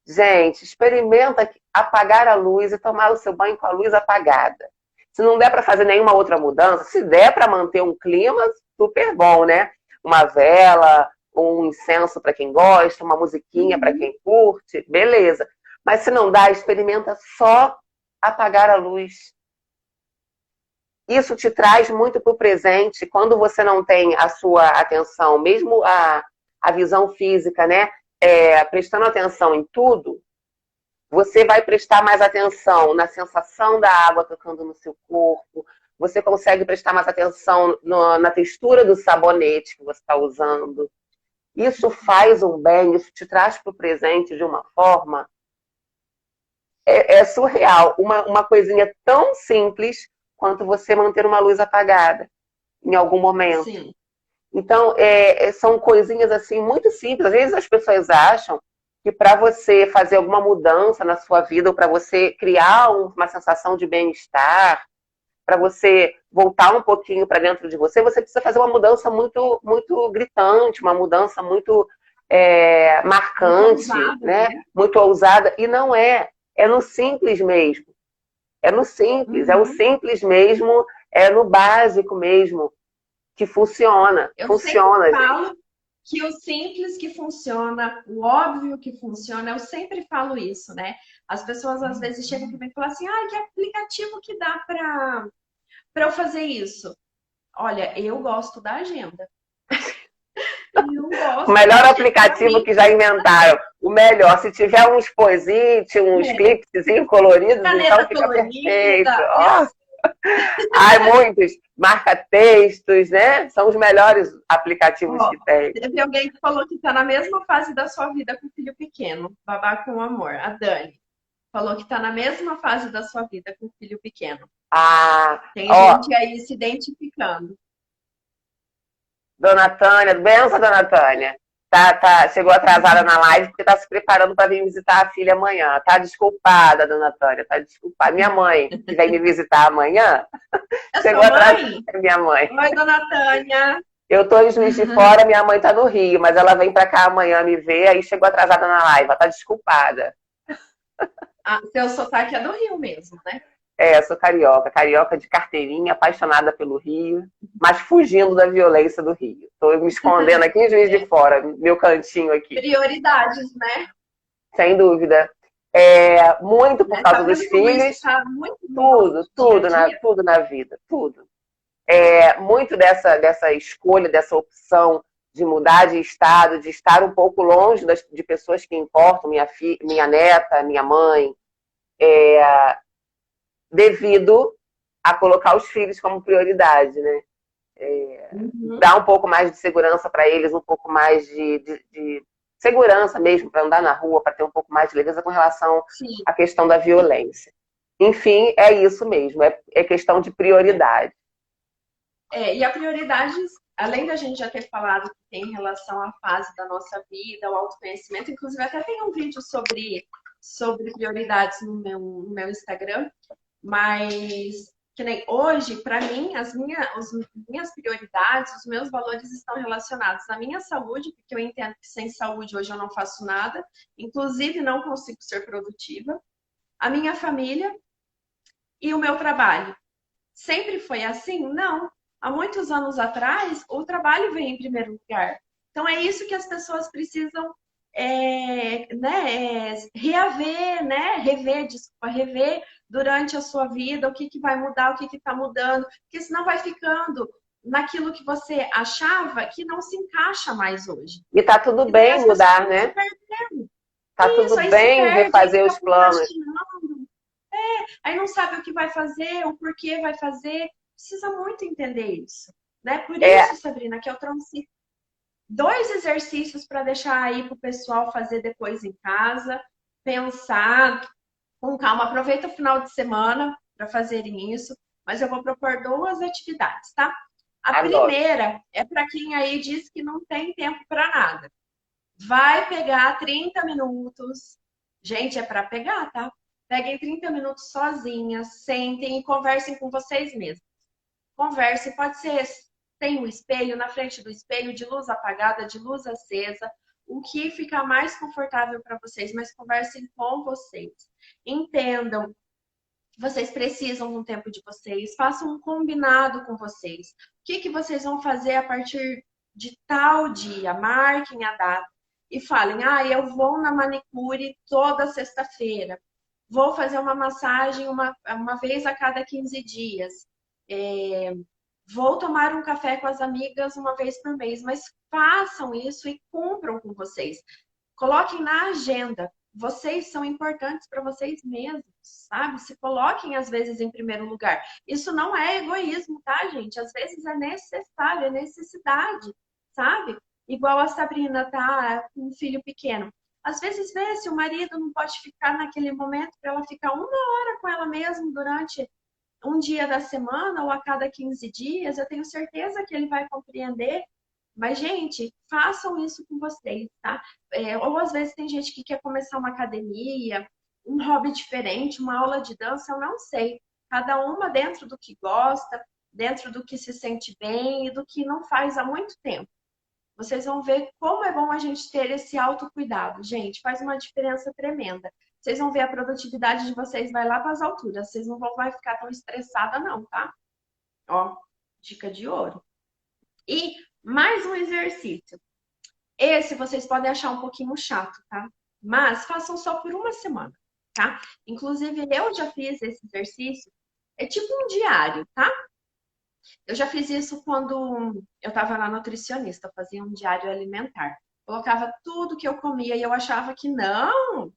gente, experimenta apagar a luz e tomar o seu banho com a luz apagada. Se não der para fazer nenhuma outra mudança, se der para manter um clima, super bom, né? Uma vela, um incenso para quem gosta, uma musiquinha para Uhum. quem curte, beleza. Mas se não dá, experimenta só apagar a luz. Isso te traz muito para o presente. Quando você não tem a sua atenção, mesmo a visão física, né? Prestando atenção em tudo, você vai prestar mais atenção na sensação da água tocando no seu corpo. Você consegue prestar mais atenção na textura do sabonete que você está usando. Isso faz um bem, isso te traz para o presente de uma forma surreal. Uma coisinha tão simples quanto você manter uma luz apagada em algum momento. Sim. Então, são coisinhas assim muito simples. Às vezes as pessoas acham que para você fazer alguma mudança na sua vida, ou para você criar uma sensação de bem-estar, para você voltar um pouquinho para dentro de você, você precisa fazer uma mudança muito, muito gritante, uma mudança muito Muito marcante, ousada, né? né? Muito ousada. E não é. É no simples mesmo. É no simples. É o Uhum. simples mesmo. É no básico mesmo que funciona. Eu sempre Funciona, gente. falo que o simples que funciona, o óbvio que funciona, eu sempre falo isso, né? As pessoas às vezes chegam para mim e falam assim: que aplicativo que dá para eu fazer isso? Olha, eu gosto da agenda. Eu O gosto da melhor agenda. Para aplicativo mim, que já inventaram. O melhor. Se tiver uns post-it, uns é clipes coloridos, então caneta fica colorida. perfeito. Oh, muitos marca-textos, né? São os melhores aplicativos Ó, que tem. teve alguém que falou que está na mesma fase da sua vida com o filho pequeno, babá com amor. A Dani falou que está na mesma fase da sua vida com o filho pequeno. Tem Ó, gente aí se identificando. Dona Tânia, benção, Dona Tânia. Chegou atrasada na live porque tá se preparando para vir visitar a filha amanhã. Tá desculpada, dona Tânia, tá desculpada. Minha mãe, que vem me visitar amanhã, É chegou sua atrasada. mãe? É minha mãe. Oi, dona Tânia. Eu tô em Juiz de Fora, minha mãe tá no Rio, mas ela vem para cá amanhã me ver, aí chegou atrasada na live. Ela tá desculpada. Ah, seu sotaque é do Rio mesmo, né? É, sou carioca, carioca de carteirinha, apaixonada pelo Rio, mas fugindo da violência do Rio. Estou me escondendo aqui em Juiz de Fora, meu cantinho aqui. Prioridades, né? Sem dúvida. Muito por Tá causa dos vendo como filhos, isso tá muito no nosso tudo, dia a dia? tudo na vida, tudo. Muito dessa escolha, dessa opção de mudar de estado, de estar um pouco longe de pessoas que importam, minha neta, minha mãe, devido a colocar os filhos como prioridade, né? Dar um pouco mais de segurança para eles, um pouco mais de segurança mesmo, para andar na rua, para ter um pouco mais de leveza com relação Sim. à questão da violência. Enfim, é isso mesmo, é questão de prioridade. E a prioridade, além da gente já ter falado que tem relação à fase da nossa vida, ao autoconhecimento, inclusive até tem um vídeo sobre prioridades no meu Instagram, mas que nem hoje, para mim, as minhas prioridades, os meus valores estão relacionados à minha saúde, porque eu entendo que sem saúde hoje eu não faço nada, inclusive não consigo ser produtiva, a minha família e o meu trabalho. Sempre foi assim? Não. Há muitos anos atrás, o trabalho veio em primeiro lugar. Então, é isso que as pessoas precisam rever durante a sua vida, o que vai mudar, o que está mudando, porque senão vai ficando naquilo que você achava que não se encaixa mais hoje. E tá tudo bem mudar, né? Tá tudo bem refazer os planos. Aí não sabe o que vai fazer, o porquê vai fazer. Precisa muito entender isso, né? Por isso, Sabrina, que eu trouxe 2 exercícios para deixar aí para o pessoal fazer depois em casa, pensar com calma. Aproveita o final de semana para fazerem isso, mas eu vou propor 2 atividades, tá? A primeira é para quem aí diz que não tem tempo para nada. Vai pegar 30 minutos. Gente, é para pegar, tá? Peguem 30 minutos sozinhas, sentem e conversem com vocês mesmos. Converse, pode ser, tem um espelho, na frente do espelho, de luz apagada, de luz acesa, o que ficar mais confortável para vocês, mas conversem com vocês. Entendam que vocês precisam de um tempo de vocês, façam um combinado com vocês. O que vocês vão fazer a partir de tal dia, marquem a data e falem, eu vou na manicure toda sexta-feira, vou fazer uma massagem uma vez a cada 15 dias. Vou tomar um café com as amigas uma vez por mês, mas façam isso e cumpram com vocês. Coloquem na agenda. Vocês são importantes para vocês mesmos, sabe? Se coloquem, às vezes, em primeiro lugar. Isso não é egoísmo, tá, gente? Às vezes é necessário, é necessidade, sabe? Igual a Sabrina tá com um filho pequeno. Às vezes, vê se o marido não pode ficar naquele momento para ela ficar 1 hora com ela mesma durante um dia da semana ou a cada 15 dias, eu tenho certeza que ele vai compreender. Mas, gente, façam isso com vocês, tá? Ou às vezes tem gente que quer começar uma academia, um hobby diferente, uma aula de dança, eu não sei. Cada uma dentro do que gosta, dentro do que se sente bem e do que não faz há muito tempo. Vocês vão ver como é bom a gente ter esse autocuidado. Gente, faz uma diferença tremenda. Vocês vão ver a produtividade de vocês vai lá para as alturas. Vocês não vão ficar tão estressada não, tá? Ó, dica de ouro. E mais um exercício. Esse vocês podem achar um pouquinho chato, tá? Mas façam só por uma semana, tá? Inclusive, eu já fiz esse exercício. É tipo um diário, tá? Eu já fiz isso quando eu estava na nutricionista, fazia um diário alimentar. Colocava tudo que eu comia e eu achava que não,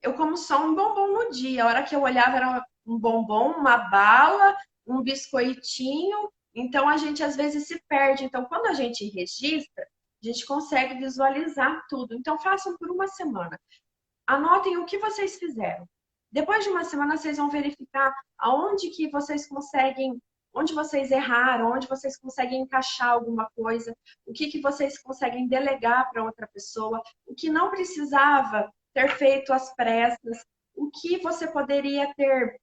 eu como só um bombom no dia. A hora que eu olhava era um bombom, uma bala, um biscoitinho. Então a gente às vezes se perde. Então quando a gente registra, a gente consegue visualizar tudo. Então façam por uma semana. Anotem o que vocês fizeram. Depois de uma semana vocês vão verificar aonde que vocês conseguem onde vocês erraram, onde vocês conseguem encaixar alguma coisa, o que vocês conseguem delegar para outra pessoa, o que não precisava ter feito às pressas, o que você poderia ter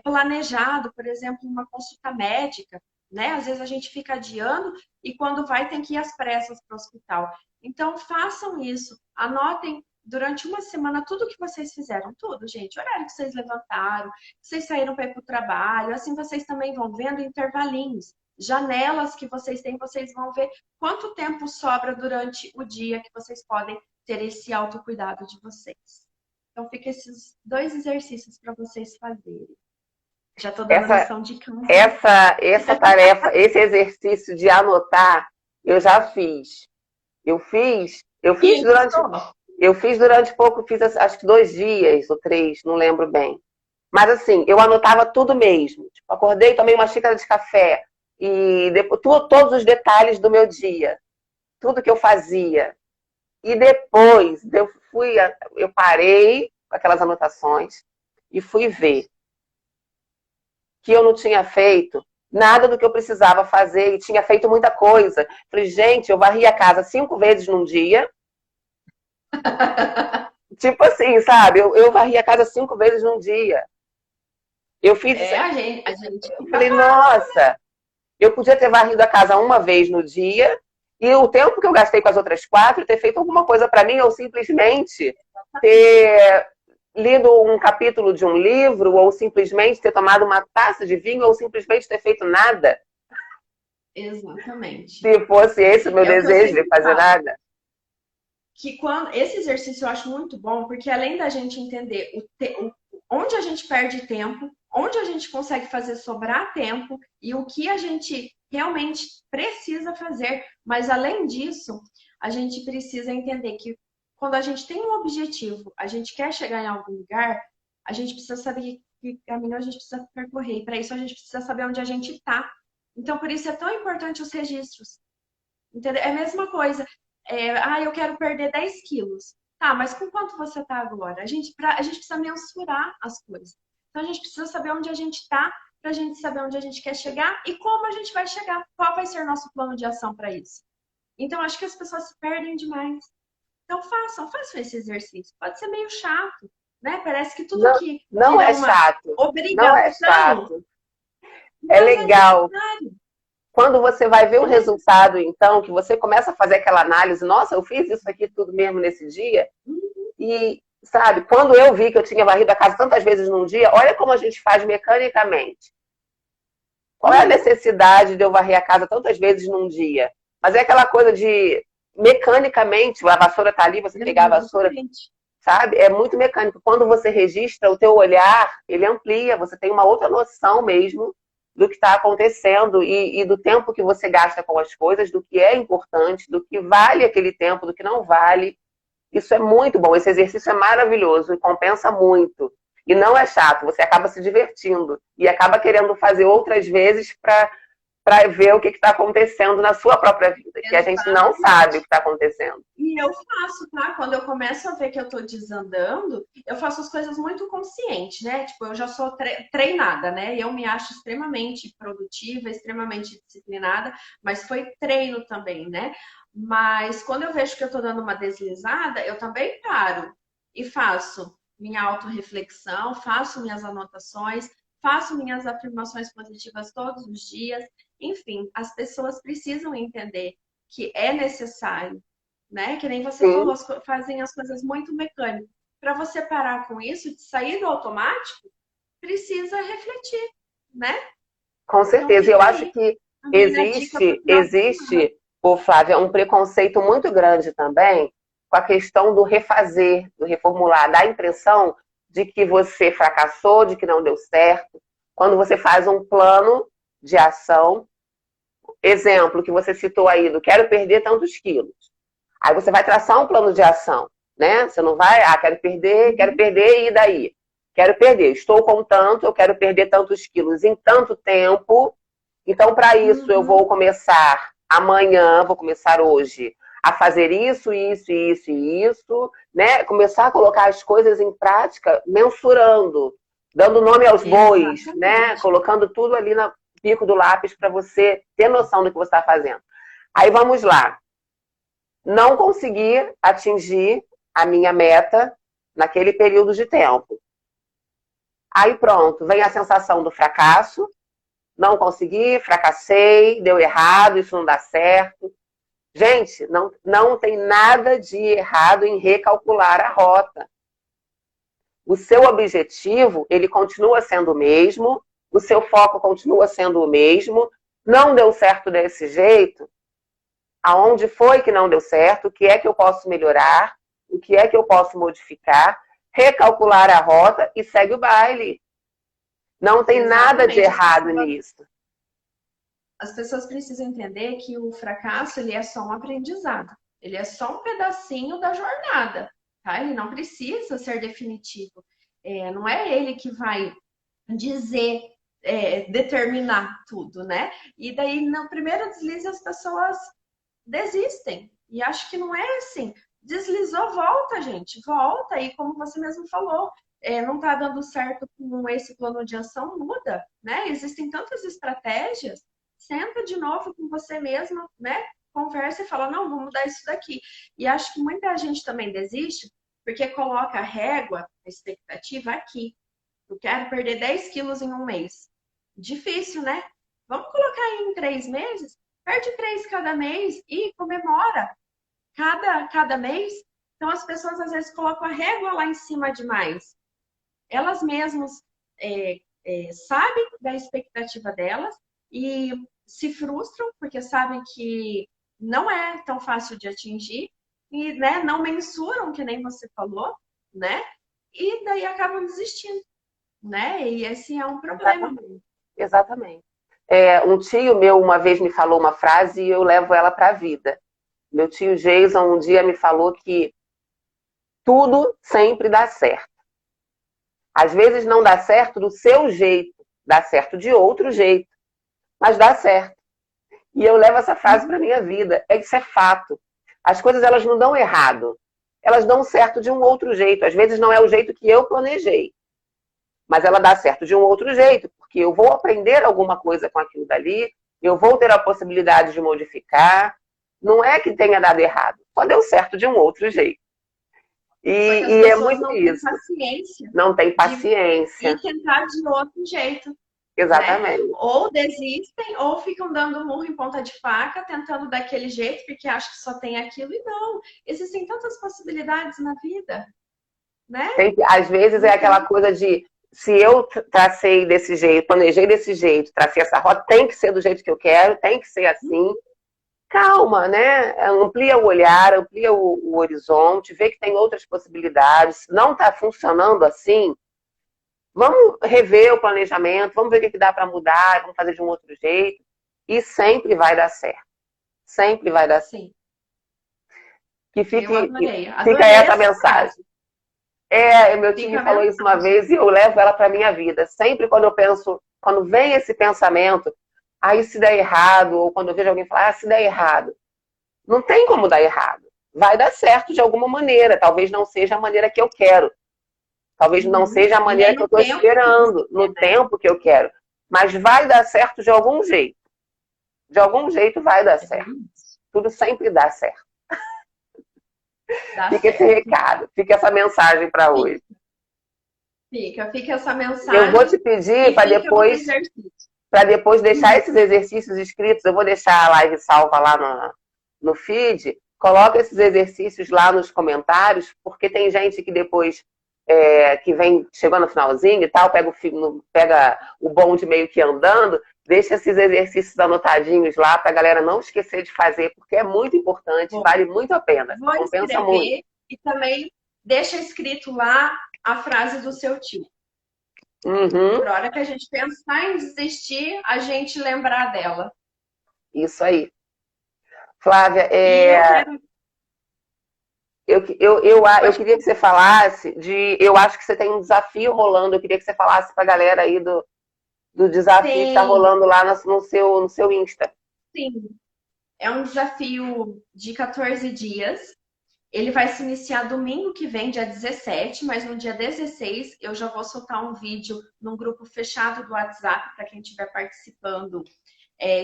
planejado, por exemplo, uma consulta médica, né? Às vezes a gente fica adiando e quando vai tem que ir às pressas para o hospital. Então façam isso, anotem durante uma semana tudo que vocês fizeram, tudo, gente. O horário que vocês levantaram, que vocês saíram para ir para o trabalho, assim vocês também vão vendo intervalinhos, janelas que vocês têm, vocês vão ver quanto tempo sobra durante o dia que vocês podem ter esse autocuidado de vocês. Então, fica esses 2 exercícios para vocês fazerem. Já estou dando lição de casa. Essa tarefa, esse exercício de anotar, eu já fiz. Eu fiz durante pouco, fiz acho que 2 dias ou 3, não lembro bem. Mas assim, eu anotava tudo mesmo. Tipo, acordei, tomei uma xícara de café e depois, todos os detalhes do meu dia, tudo que eu fazia. E depois eu parei com aquelas anotações e fui ver que eu não tinha feito nada do que eu precisava fazer e tinha feito muita coisa. Falei, gente, eu varri a casa 5 vezes num dia. Tipo assim, sabe? Eu varri a casa 5 vezes num dia. Eu fiz. A gente. Eu falei, nossa, eu podia ter varrido a casa uma vez no dia e o tempo que eu gastei com as outras 4 ter feito alguma coisa para mim ou simplesmente ter lido um capítulo de um livro ou simplesmente ter tomado uma taça de vinho ou simplesmente ter feito nada. Exatamente. Se fosse esse o meu desejo de fazer nada. Que esse exercício eu acho muito bom, porque além da gente entender onde a gente perde tempo, onde a gente consegue fazer sobrar tempo e o que a gente realmente precisa fazer, mas além disso, a gente precisa entender que quando a gente tem um objetivo, a gente quer chegar em algum lugar, a gente precisa saber que caminho a gente precisa percorrer. E para isso a gente precisa saber onde a gente está. Então, por isso é tão importante os registros. Entendeu? É a mesma coisa. Eu quero perder 10 quilos. Tá, mas com quanto você está agora? A gente precisa mensurar as coisas. Então, a gente precisa saber onde a gente está, para a gente saber onde a gente quer chegar e como a gente vai chegar. Qual vai ser o nosso plano de ação para isso? Então, acho que as pessoas se perdem demais. Então, façam esse exercício. Pode ser meio chato, né? Parece que tudo aqui não é chato. Obrigação. Não é chato. É legal. Quando você vai ver o resultado, então, que você começa a fazer aquela análise, nossa, eu fiz isso aqui tudo mesmo nesse dia. E, sabe, quando eu vi que eu tinha varrido a casa tantas vezes num dia, olha como a gente faz mecanicamente. Qual é a necessidade de eu varrer a casa tantas vezes num dia? Mas é aquela coisa de, mecanicamente, a vassoura tá ali, você pegar a vassoura, sabe? É muito mecânico. Quando você registra, o teu olhar, ele amplia, você tem uma outra noção mesmo do que está acontecendo e do tempo que você gasta com as coisas, do que é importante, do que vale aquele tempo, do que não vale. Isso é muito bom, esse exercício é maravilhoso e compensa muito. E não é chato, você acaba se divertindo e acaba querendo fazer outras vezes para ver o que está acontecendo na sua própria vida, que a gente não sabe o que está acontecendo. E eu faço, tá? Quando eu começo a ver que eu tô desandando, eu faço as coisas muito consciente, né? Tipo, eu já sou treinada, né? E eu me acho extremamente produtiva, extremamente disciplinada, mas foi treino também, né? Mas quando eu vejo que eu tô dando uma deslizada, eu também paro e faço minha autorreflexão, faço minhas anotações, faço minhas afirmações positivas todos os dias. Enfim, as pessoas precisam entender que é necessário, né? Que nem você falou, fazem as coisas muito mecânicas. Para você parar com isso, de sair do automático, precisa refletir, né? Com certeza. Então, eu acho que existe, Flávia, um preconceito muito grande também com a questão do refazer, do reformular, dá a impressão de que você fracassou, de que não deu certo. Quando você faz um plano de ação, exemplo que você citou aí, do quero perder tantos quilos. Aí você vai traçar um plano de ação, né? Você não vai, quero perder e daí? Quero perder, estou com tanto, eu quero perder tantos quilos em tanto tempo. Então, para isso, eu vou começar amanhã, vou começar hoje, a fazer isso, né? Começar a colocar as coisas em prática, mensurando, dando nome aos bois, né? Colocando tudo ali pico do lápis para você ter noção do que você está fazendo. Aí vamos lá. Não consegui atingir a minha meta naquele período de tempo. Aí pronto, vem a sensação do fracasso. Não consegui, fracassei, deu errado, isso não dá certo. Gente, não tem nada de errado em recalcular a rota. O seu objetivo, ele continua sendo o mesmo, o seu foco continua sendo o mesmo, não deu certo desse jeito, aonde foi que não deu certo, o que é que eu posso melhorar, o que é que eu posso modificar, recalcular a rota e segue o baile. Não tem nada de errado nisso. As pessoas precisam entender que o fracasso, ele é só um aprendizado. Ele é só um pedacinho da jornada, tá? Ele não precisa ser definitivo. Não é ele que vai dizer, determinar tudo, né? E daí, no primeiro deslize, as pessoas desistem. E acho que não é assim. Deslizou, volta, gente. Volta. E como você mesmo falou, não está dando certo com esse plano de ação, muda, né? Existem tantas estratégias. Senta de novo com você mesmo, né? Conversa e fala, não, vou mudar isso daqui. E acho que muita gente também desiste porque coloca a régua, a expectativa aqui. Eu quero perder 10 quilos em um mês. Difícil, né? Vamos colocar em 3 meses? Perde 3 cada mês e comemora cada mês. Então, as pessoas às vezes colocam a régua lá em cima demais. Elas mesmas sabem da expectativa delas e se frustram porque sabem que não é tão fácil de atingir e, né, não mensuram, que nem você falou, né? E daí acabam desistindo, né? E esse é um problema. Exatamente. Um tio meu uma vez me falou uma frase e eu levo ela para a vida. Meu tio Jason um dia me falou que tudo sempre dá certo. Às vezes não dá certo do seu jeito, dá certo de outro jeito, mas dá certo. E eu levo essa frase para minha vida. Isso é fato. As coisas elas não dão errado. Elas dão certo de um outro jeito. Às vezes não é o jeito que eu planejei. Mas ela dá certo de um outro jeito, porque eu vou aprender alguma coisa com aquilo dali, eu vou ter a possibilidade de modificar. Não é que tenha dado errado, só deu certo de um outro jeito. E é muito isso. Não tem paciência. E tentar de outro jeito. Exatamente. Né? Ou desistem, ou ficam dando murro em ponta de faca, tentando daquele jeito, porque acham que só tem aquilo. E não, existem tantas possibilidades na vida. Né? Às vezes é aquela coisa de, se eu tracei desse jeito, planejei desse jeito, tracei essa rota, tem que ser do jeito que eu quero, tem que ser assim. Calma, né? Amplia o olhar, amplia o horizonte, vê que tem outras possibilidades. Não está funcionando assim, vamos rever o planejamento, vamos ver o que dá para mudar, vamos fazer de um outro jeito. E sempre vai dar certo. Sempre vai dar certo. Que fique fica essa mensagem. Meu tio me falou isso uma vez e eu levo ela para minha vida. Sempre quando eu penso, quando vem esse pensamento, aí se der errado, ou quando eu vejo alguém falar, se der errado. Não tem como dar errado. Vai dar certo de alguma maneira. Talvez não seja a maneira que eu quero. Talvez não seja a maneira que eu estou esperando, no tempo que eu quero. Mas vai dar certo de algum jeito. De algum jeito vai dar certo. Tudo sempre dá certo. Fica esse recado, fica essa mensagem para hoje. Fica essa mensagem. Eu vou te pedir para depois deixar esses exercícios escritos, eu vou deixar a live salva lá no feed, coloca esses exercícios lá nos comentários, porque tem gente que depois, que vem, chegou no finalzinho e tal, pega o bonde meio que andando, deixa esses exercícios anotadinhos lá para a galera não esquecer de fazer, porque é muito importante, vale muito a pena. Compensa muito. E também deixa escrito lá a frase do seu tio. Por hora que a gente pensar em desistir, a gente lembrar dela. Isso aí. Flávia, eu queria que você falasse eu acho que você tem um desafio rolando, eu queria que você falasse para a galera aí do desafio que está rolando lá no seu Insta. Sim, é um desafio de 14 dias. Ele vai se iniciar domingo que vem, dia 17, mas no dia 16 eu já vou soltar um vídeo num grupo fechado do WhatsApp para quem estiver participando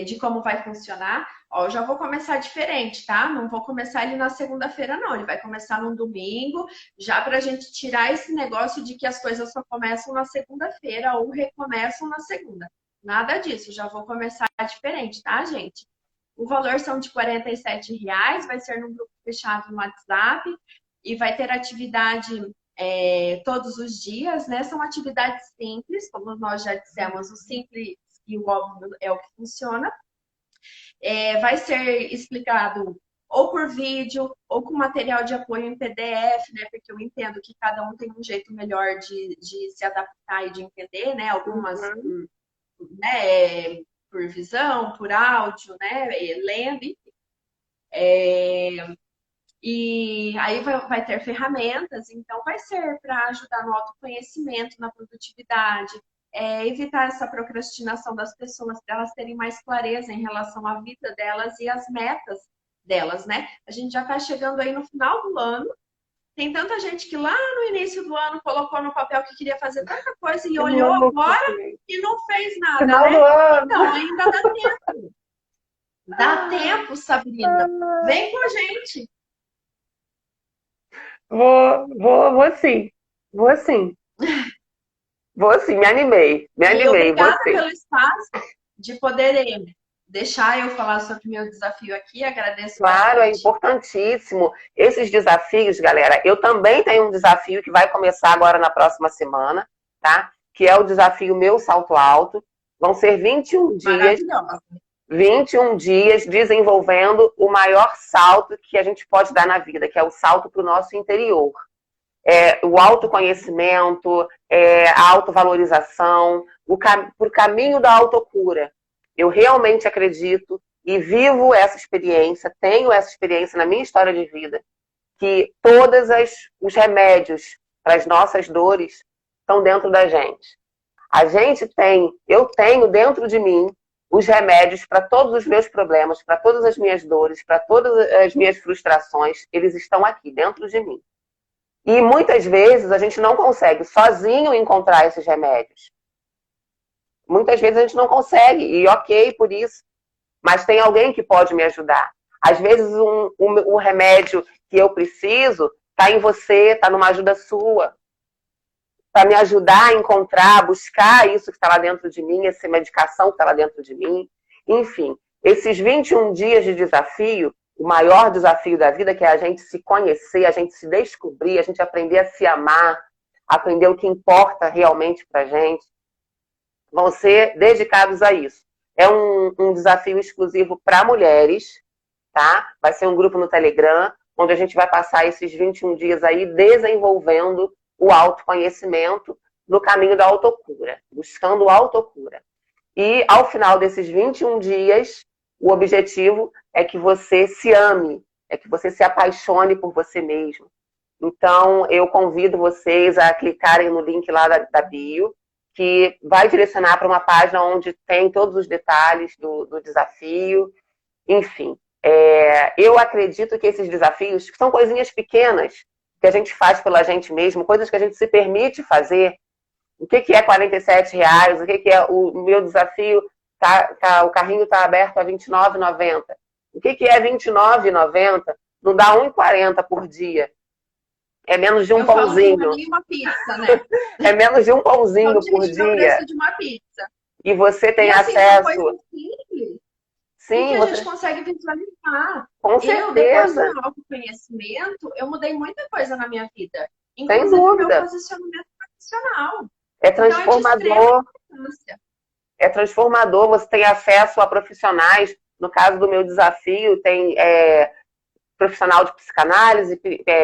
de como vai funcionar. Ó, eu já vou começar diferente, tá? Não vou começar ele na segunda-feira, não. Ele vai começar no domingo, já para a gente tirar esse negócio de que as coisas só começam na segunda-feira ou recomeçam na segunda. Nada disso, já vou começar diferente, tá, gente? O valor são de R$ 47, vai ser num grupo fechado no WhatsApp e vai ter atividade todos os dias, né? São atividades simples, como nós já dissemos, o simples e o óbvio é o que funciona. Vai ser explicado ou por vídeo, ou com material de apoio em PDF, né? Porque eu entendo que cada um tem um jeito melhor de se adaptar e de entender, né? Algumas, né, por visão, por áudio, né? Lendo, enfim. E aí vai ter ferramentas, então vai ser para ajudar no autoconhecimento, na produtividade, evitar essa procrastinação das pessoas, para elas terem mais clareza em relação à vida delas e às metas delas, né? A gente já está chegando aí no final do ano, tem tanta gente que lá no início do ano colocou no papel que queria fazer tanta coisa e olhou agora e não fez nada, final né? do ano. Então, ainda dá tempo. Dá tempo, Sabrina. Vem com a gente. Vou sim. Vou sim. Vou sim, me animei. Me animei. Obrigada pelo espaço de poder deixar eu falar sobre o meu desafio aqui. Agradeço Claro, bastante. é importantíssimo. Esses desafios, galera, eu também tenho um desafio que vai começar agora na próxima semana, tá? Que é o desafio Meu Salto Alto. Vão ser 21 dias. 21 dias desenvolvendo o maior salto que a gente pode dar na vida, que é o salto para o nosso interior. O autoconhecimento, a autovalorização, para o caminho da autocura. Eu realmente acredito e vivo essa experiência, tenho essa experiência na minha história de vida, que todos os remédios para as nossas dores estão dentro da gente. Eu tenho dentro de mim os remédios para todos os meus problemas, para todas as minhas dores, para todas as minhas frustrações, eles estão aqui, dentro de mim. E muitas vezes a gente não consegue sozinho encontrar esses remédios. Muitas vezes a gente não consegue, e ok por isso, mas tem alguém que pode me ajudar. Às vezes um remédio que eu preciso está em você, está numa ajuda sua, para me ajudar a encontrar, a buscar isso que está lá dentro de mim, essa medicação que está lá dentro de mim. Enfim, esses 21 dias de desafio, o maior desafio da vida, que é a gente se conhecer, a gente se descobrir, a gente aprender a se amar, aprender o que importa realmente para a gente, vão ser dedicados a isso. É um desafio exclusivo para mulheres, tá? Vai ser um grupo no Telegram, onde a gente vai passar esses 21 dias aí desenvolvendo o autoconhecimento no caminho da autocura, buscando autocura. E ao final desses 21 dias, o objetivo é que você se ame, é que você se apaixone por você mesmo. Então, eu convido vocês a clicarem no link lá da bio, que vai direcionar para uma página onde tem todos os detalhes do desafio. Enfim, eu acredito que esses desafios, que são coisinhas pequenas, que a gente faz pela gente mesmo, coisas que a gente se permite fazer. O que é R$ 47? O que é o meu desafio? O carrinho está aberto a R$29,90. O que é R$29,90? Não dá R$1,40 por dia. É menos de um pãozinho. Falo que uma pizza, né? É menos de um pãozinho por dia. É o preço de uma pizza. E você tem assim, acesso. São coisas simples. Sim, que a gente consegue visualizar. Com certeza. Eu, depois do autoconhecimento, eu mudei muita coisa na minha vida. Sem dúvida. Meu posicionamento profissional. É transformador. Então, é transformador. Você tem acesso a profissionais. No caso do meu desafio, tem profissional de psicanálise,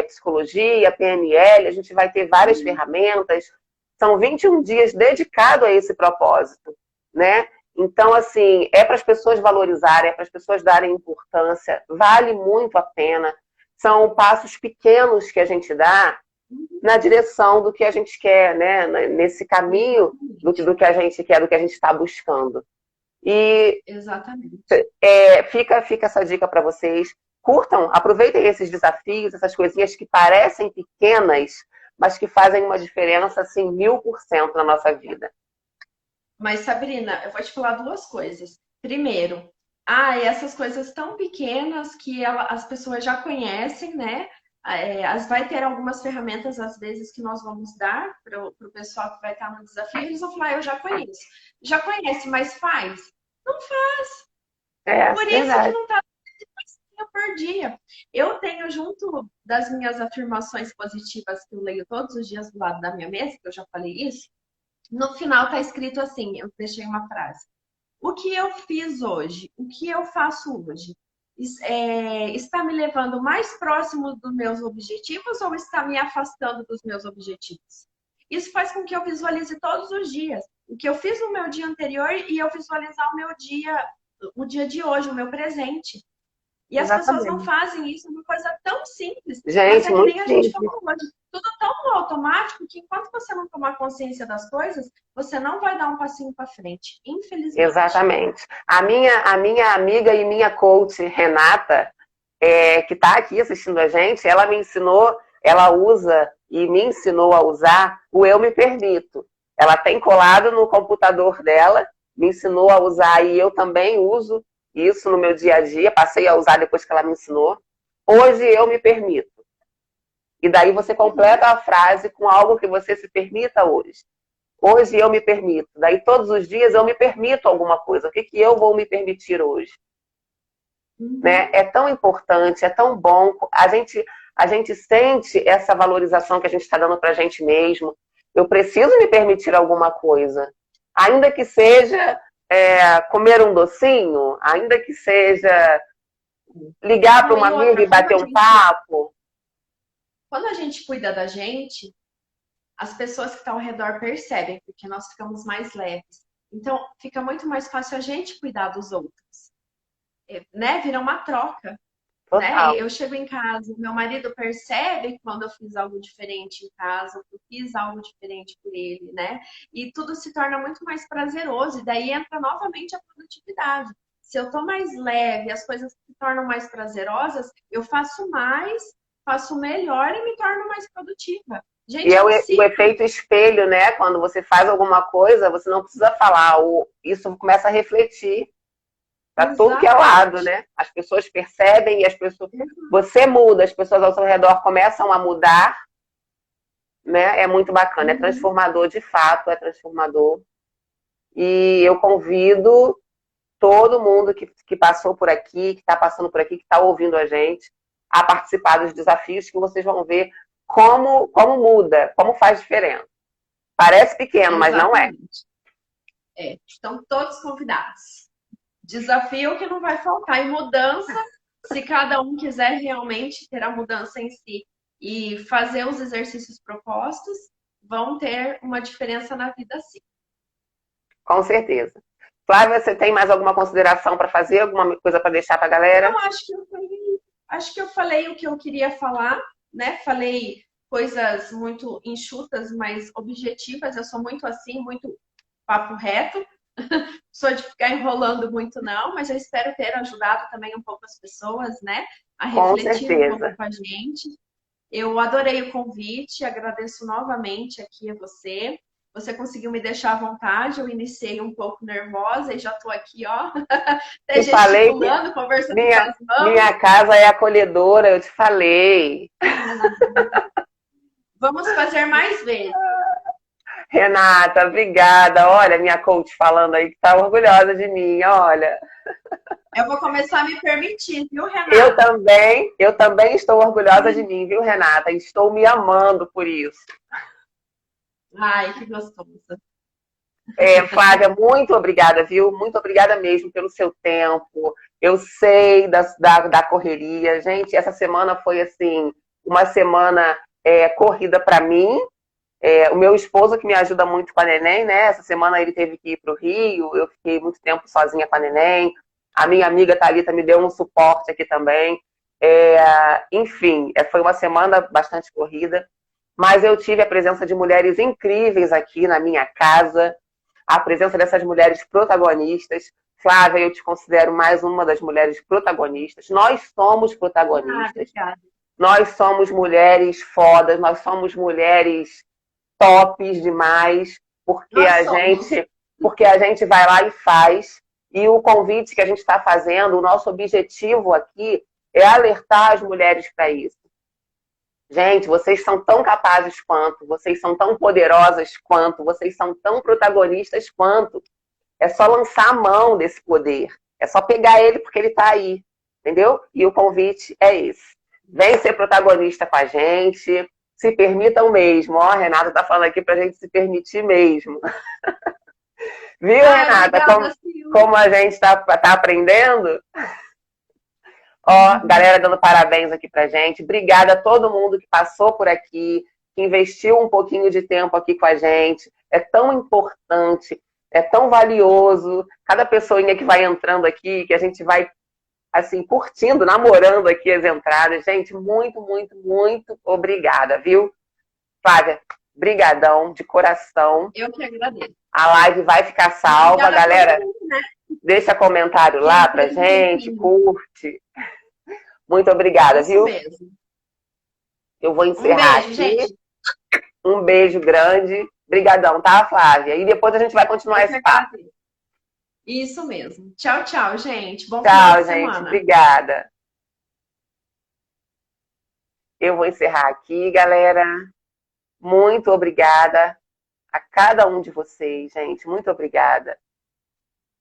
psicologia, PNL. A gente vai ter várias ferramentas. São 21 dias dedicados a esse propósito, né? Então, assim, é para as pessoas valorizarem, é para as pessoas darem importância, vale muito a pena. São passos pequenos que a gente dá na direção do que a gente quer, né? Nesse caminho do que a gente quer, do que a gente está buscando. E exatamente. Fica essa dica para vocês. curtam, aproveitem esses desafios, essas coisinhas que parecem pequenas, mas que fazem uma diferença, assim, 1000% na nossa vida. Mas, Sabrina, eu vou te falar duas coisas. Primeiro, essas coisas tão pequenas que as pessoas já conhecem, né? Vai ter algumas ferramentas, às vezes, que nós vamos dar para o pessoal que vai estar no desafio. Eles vão falar, eu já conheço. Já conhece, mas faz? Não faz. Por isso que Verdade. não está por dia. Eu tenho junto das minhas afirmações positivas que eu leio todos os dias do lado da minha mesa, que eu já falei isso, no final está escrito assim, eu deixei uma frase. O que eu fiz hoje, o que eu faço hoje, está me levando mais próximo dos meus objetivos ou está me afastando dos meus objetivos? Isso faz com que eu visualize todos os dias o que eu fiz no meu dia anterior e eu visualizar o dia de hoje, o meu presente. E as pessoas não Exatamente. fazem isso, é uma coisa tão simples, mas Gente, é que muito nem a gente simples. falou hoje. Tudo tão no automático que enquanto você não tomar consciência das coisas, você não vai dar um passinho para frente, infelizmente. Exatamente. A minha amiga e minha coach, Renata, que está aqui assistindo a gente, ela me ensinou, ela usa e me ensinou a usar o Eu Me Permito. Ela tem colado no computador dela, me ensinou a usar e eu também uso isso no meu dia a dia, passei a usar depois que ela me ensinou. Hoje eu me permito. E daí você completa a frase com algo que você se permita hoje. Hoje eu me permito. Daí todos os dias eu me permito alguma coisa. O que eu vou me permitir hoje? Né? É tão importante, é tão bom. A gente sente essa valorização que a gente está dando para a gente mesmo. Eu preciso me permitir alguma coisa. Ainda que seja comer um docinho, ainda que seja ligar para Não, uma e amiga outra, e bater um papo. quando a gente cuida da gente, as pessoas que estão ao redor percebem, porque nós ficamos mais leves. Então, fica muito mais fácil a gente cuidar dos outros, né? Vira uma troca, né? Total. Eu chego em casa, meu marido percebe quando eu fiz algo diferente em casa, eu fiz algo diferente por ele, né? E tudo se torna muito mais prazeroso, e daí entra novamente a produtividade. Se eu tô mais leve, as coisas se tornam mais prazerosas, eu faço mais, faço melhor e me torno mais produtiva. E Gente, é é o, um o ciclo. efeito espelho, né? Quando você faz alguma coisa, você não precisa falar. Isso começa a refletir para tudo que é lado, Exatamente. né? As pessoas percebem e você muda, as pessoas ao seu redor começam a mudar, né? É muito bacana, é Uhum. transformador de fato, é transformador. E eu convido todo mundo que passou por aqui, que está passando por aqui, que está ouvindo a gente, a participar dos desafios que vocês vão ver como muda, como faz diferença. Parece pequeno, mas não é. Exatamente. Estão todos convidados. Desafio que não vai faltar. E mudança, se cada um quiser realmente ter a mudança em si e fazer os exercícios propostos, vão ter uma diferença na vida sim. Com certeza. Flávia, você tem mais alguma consideração para fazer? Alguma coisa para deixar para a galera? Não, acho que eu falei o que eu queria falar, né? Falei coisas muito enxutas, mas objetivas. Eu sou muito assim, muito papo reto. Sou de ficar enrolando muito, não, mas eu espero ter ajudado também um pouco as pessoas, né, a Com refletir um pouco certeza. com a gente. Eu adorei o convite, agradeço novamente aqui a você. Você conseguiu me deixar à vontade, eu iniciei um pouco nervosa e já estou aqui, ó, até Te falei que gesticulando, conversando com minha, as mãos. minha casa é acolhedora, eu te falei. Vamos fazer mais vezes. Renata, obrigada. Olha, minha coach falando aí que está orgulhosa de mim, olha. Eu vou começar a me permitir, viu, Eu Renata? também, eu também estou orgulhosa de mim, viu, Renata? Estou me amando por isso. Ai, que gostoso. Flávia, muito obrigada, viu? Muito obrigada mesmo pelo seu tempo. Eu sei da correria. Gente, essa semana foi, assim, uma semana corrida para mim. O meu esposo, que me ajuda muito com a neném, né? Essa semana ele teve que ir para o Rio, eu fiquei muito tempo sozinha com a neném. A minha amiga Thalita me deu um suporte aqui também. Enfim, foi uma semana bastante corrida, mas eu tive a presença de mulheres incríveis aqui na minha casa, a presença dessas mulheres protagonistas. Flávia, eu te considero mais uma das mulheres protagonistas. Nós somos Ah, protagonistas. obrigada. Nós somos mulheres fodas, nós somos mulheres tops demais, Nós somos. porque a gente vai lá e faz. E o convite que a gente está fazendo, o nosso objetivo aqui é alertar as mulheres para isso. Gente, vocês são tão capazes quanto, vocês são tão poderosas quanto, vocês são tão protagonistas quanto. É só lançar a mão desse poder. É só pegar ele porque ele está aí. Entendeu? E o convite é esse. Vem ser protagonista com a gente. Se permitam mesmo. Ó, a Renata está falando aqui para a gente se permitir mesmo. Viu, Ai, Renata? obrigada, Sil. Como a gente está aprendendo? Ó, galera dando parabéns aqui pra gente. Obrigada a todo mundo que passou por aqui, que investiu um pouquinho de tempo aqui com a gente. É tão importante, é tão valioso. Cada pessoinha que vai entrando aqui, que a gente vai, assim, curtindo, namorando aqui as entradas. Gente, muito, muito, muito obrigada, viu? Flávia, brigadão, de coração. Eu que agradeço. A live vai ficar salva, Obrigada a todo galera. mundo, né? Deixa comentário lá pra Teve um gente, tempinho. curte. Muito obrigada, Isso viu? mesmo. Eu vou Um encerrar beijo, aqui. gente. Um beijo grande. Obrigadão, tá, Flávia? E depois a gente vai continuar Eu que esse papo. agradeço. Isso mesmo. Tchau, tchau, gente. Bom final Tchau, de gente. semana. Obrigada. Eu vou encerrar aqui, galera. Muito obrigada a cada um de vocês, gente. Muito obrigada.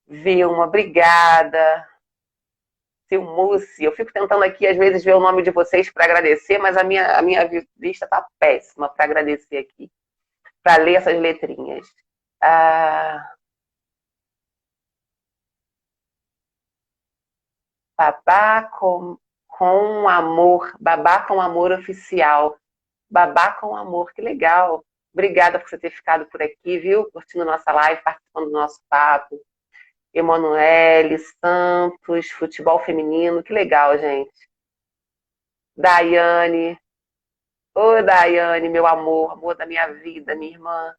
Vilma, obrigada. Silmuci, eu fico tentando aqui, às vezes, ver o nome de vocês para agradecer, mas a minha lista tá péssima para agradecer aqui, para ler essas letrinhas. Ah, babá com amor, babá com amor oficial. Babá com amor, que legal. Obrigada por você ter ficado por aqui, viu? Curtindo nossa live, participando do nosso papo. Emanuele, Santos, futebol feminino, que legal, gente. Daiane, ô Daiane, meu amor, amor da minha vida, minha irmã.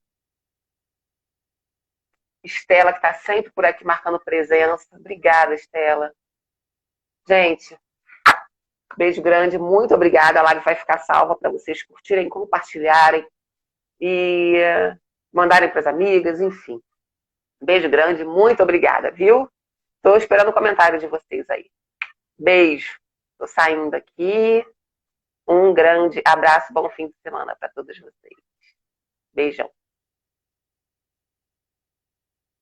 Estela, que está sempre por aqui marcando presença. Obrigada, Estela. Gente, beijo grande, muito obrigada. A live vai ficar salva para vocês curtirem, compartilharem e mandarem para as amigas, enfim. Beijo grande, muito obrigada, viu? Estou esperando o comentário de vocês aí. Beijo. Estou saindo aqui. Um grande abraço, bom fim de semana para todos vocês. Beijão.